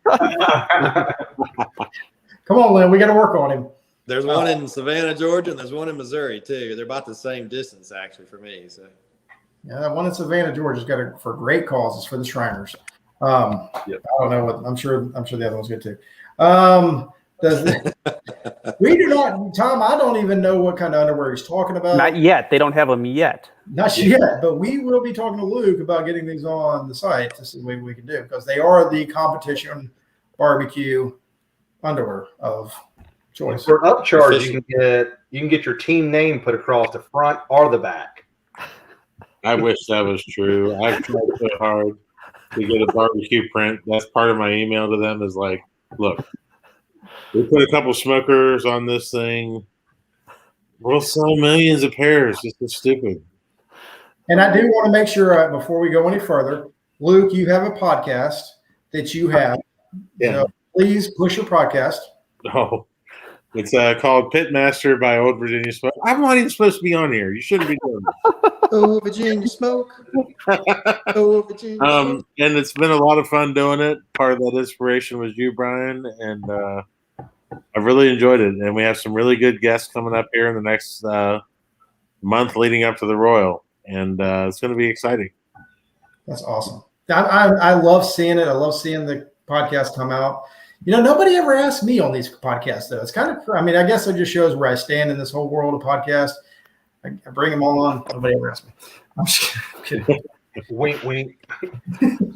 Come on, Lynn, we got to work on him. There's one in Savannah, Georgia, and there's one in Missouri too. They're about the same distance actually for me. So yeah, that one in Savannah, Georgia's got it for great causes for the Shriners. I don't know what I'm sure the other one's good too. We do not, Tom. I don't even know what kind of underwear he's talking about. Not yet. They don't have them yet. Not yet, but we will be talking to Luke about getting these on the site to see what we can do because they are the competition barbecue underwear of choice. For upcharge, you can get your team name put across the front or the back. I wish that was true. I've tried so hard to get a barbecue print. That's part of my email to them is like, look, we put a couple smokers on this thing. We'll sell millions of pairs. This is stupid. And I do want to make sure before we go any further, Luke, you have a podcast that you have. Yeah. So please push your podcast. Oh, it's called Pitmaster by Old Virginia Smoke. I'm not even supposed to be on here. You shouldn't be doing it. Oh, Virginia smoke. Oh, Virginia smoke. And it's been a lot of fun doing it. Part of that inspiration was you, Brian, and I've really enjoyed it. And we have some really good guests coming up here in the next month leading up to the Royal, and it's going to be exciting. That's awesome. I love seeing it. I love seeing the podcast come out. Nobody ever asked me on these podcasts, though. It's kind of, I guess it just shows where I stand in this whole world of podcasts. I bring them all on. Nobody ever asked me. I'm just kidding. Wink, wink.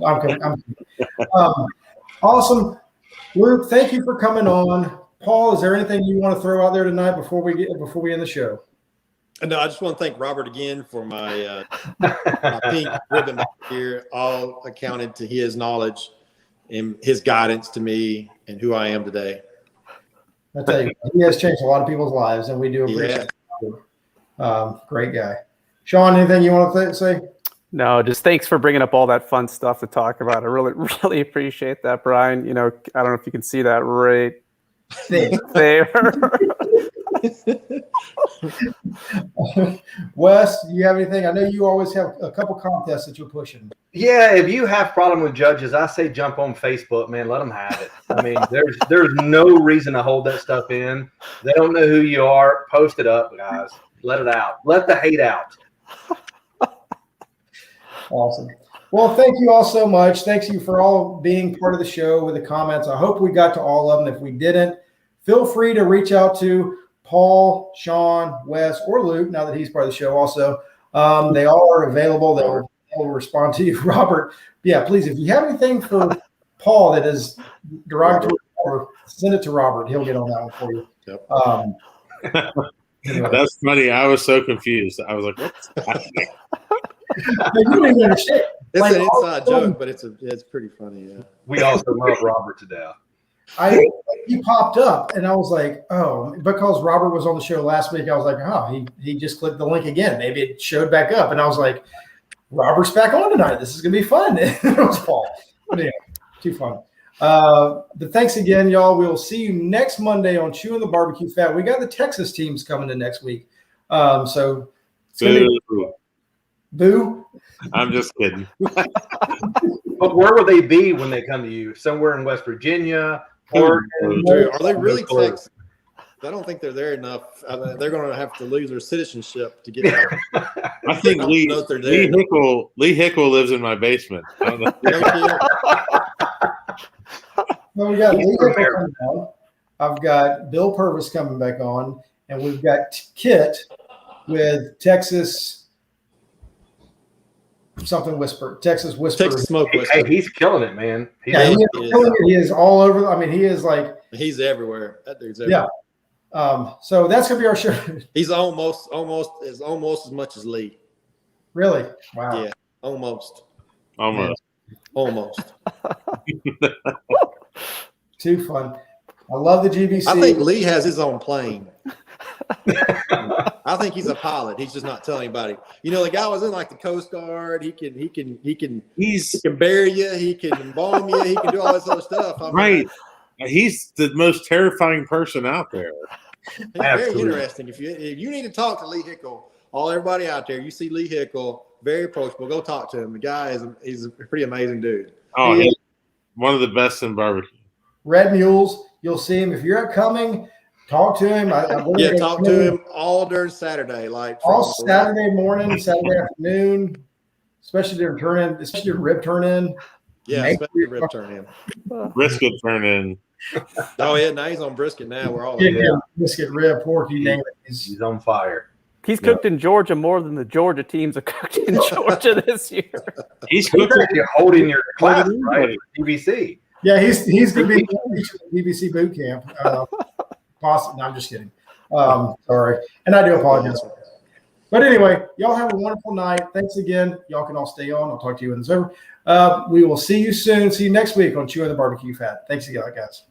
I'm kidding. Awesome. Luke, thank you for coming on. Paul, is there anything you want to throw out there tonight before we end the show? No, I just want to thank Robert again for my pink ribbon back here, all accounted to his knowledge and his guidance to me and who I am today. I tell you, he has changed a lot of people's lives, and we do appreciate it. Great guy. Sean, anything you want to say? No, just thanks for bringing up all that fun stuff to talk about. I really, really appreciate that, Brian. I don't know if you can see that right there. Wes, do you have anything? I know you always have a couple contests that you're pushing. Yeah, if you have problem with judges, I say jump on Facebook, man. Let them have it. I mean, there's no reason to hold that stuff in. They don't know who you are. Post it up, guys. Let it out. Let the hate out. Awesome. Well, thank you all so much. Thanks you for all being part of the show with the comments. I hope we got to all of them. If we didn't, feel free to reach out to Paul, Sean, Wes, or Luke, now that he's part of the show also. They all are available. They'll respond to you, Robert. Yeah, please, if you have anything for Paul that is derogatory, send it to Robert. He'll get on that one for you. Yep. Anyway. That's funny. I was so confused. I was like, what's happening? You didn't even understand. It's Like, an inside joke, but it's pretty funny. Yeah. We also love Robert to death. He popped up, and I was like, oh, because Robert was on the show last week, I was like, oh, he just clicked the link again. Maybe it showed back up, and I was like, Robert's back on tonight. This is going to be fun. It was Paul. But anyway, too fun. But thanks again, y'all. We'll see you next Monday on Chewin the BBQ Fat. We got the Texas teams coming in next week. So it's gonna be boo. I'm just kidding. But where will they be when they come to you? Somewhere in West Virginia, Oregon? Are they really Texas? I don't think they're there enough. They're going to have to lose their citizenship to get out. I think Lee Hickle lives in my basement. I don't know. Well, we got Lee Hickle coming on. I've got Bill Purvis coming back on, and we've got Kit with Texas something whisper. Texas whisper. Texas smoke whisper. Hey, he's killing it, man. He is killing it. He is all over. I mean, he is like he's everywhere. That dude's everywhere. Yeah. So that's gonna be our show. He's almost as much as Lee. Really? Wow. Yeah, almost. Too fun. I love the GBC. I think Lee has his own plane. I think he's a pilot. He's just not telling anybody. You know, the guy was in like the Coast Guard. He can bury you. He can embalm you. He can do all this other stuff. Right. He's the most terrifying person out there. He's very interesting. If you need to talk to Lee Hickle, everybody out there, you see Lee Hickle, very approachable. Go talk to him. The guy he's a pretty amazing dude. Oh, he's one of the best in barbecue. Red Mules, you'll see him if you're upcoming. Talk to him. Talk to him all during Saturday, like all Saturday morning, Saturday afternoon, especially during rib turn in. Yeah, especially rib turn in. Brisket turn in. Oh yeah, now he's on brisket. Now we're all brisket, rib, pork, you name it. He's on fire. He's cooked in Georgia more than the Georgia teams have cooked in Georgia this year. He's holding your class, right? BBC. Yeah, he's going to be teaching the BBC boot camp. Possibly. No, I'm just kidding. Sorry, and I do apologize. But anyway, y'all have a wonderful night. Thanks again. Y'all can all stay on. I'll talk to you when it's over. We will see you soon. See you next week on Chewin the BBQ Fat. Thanks again, guys.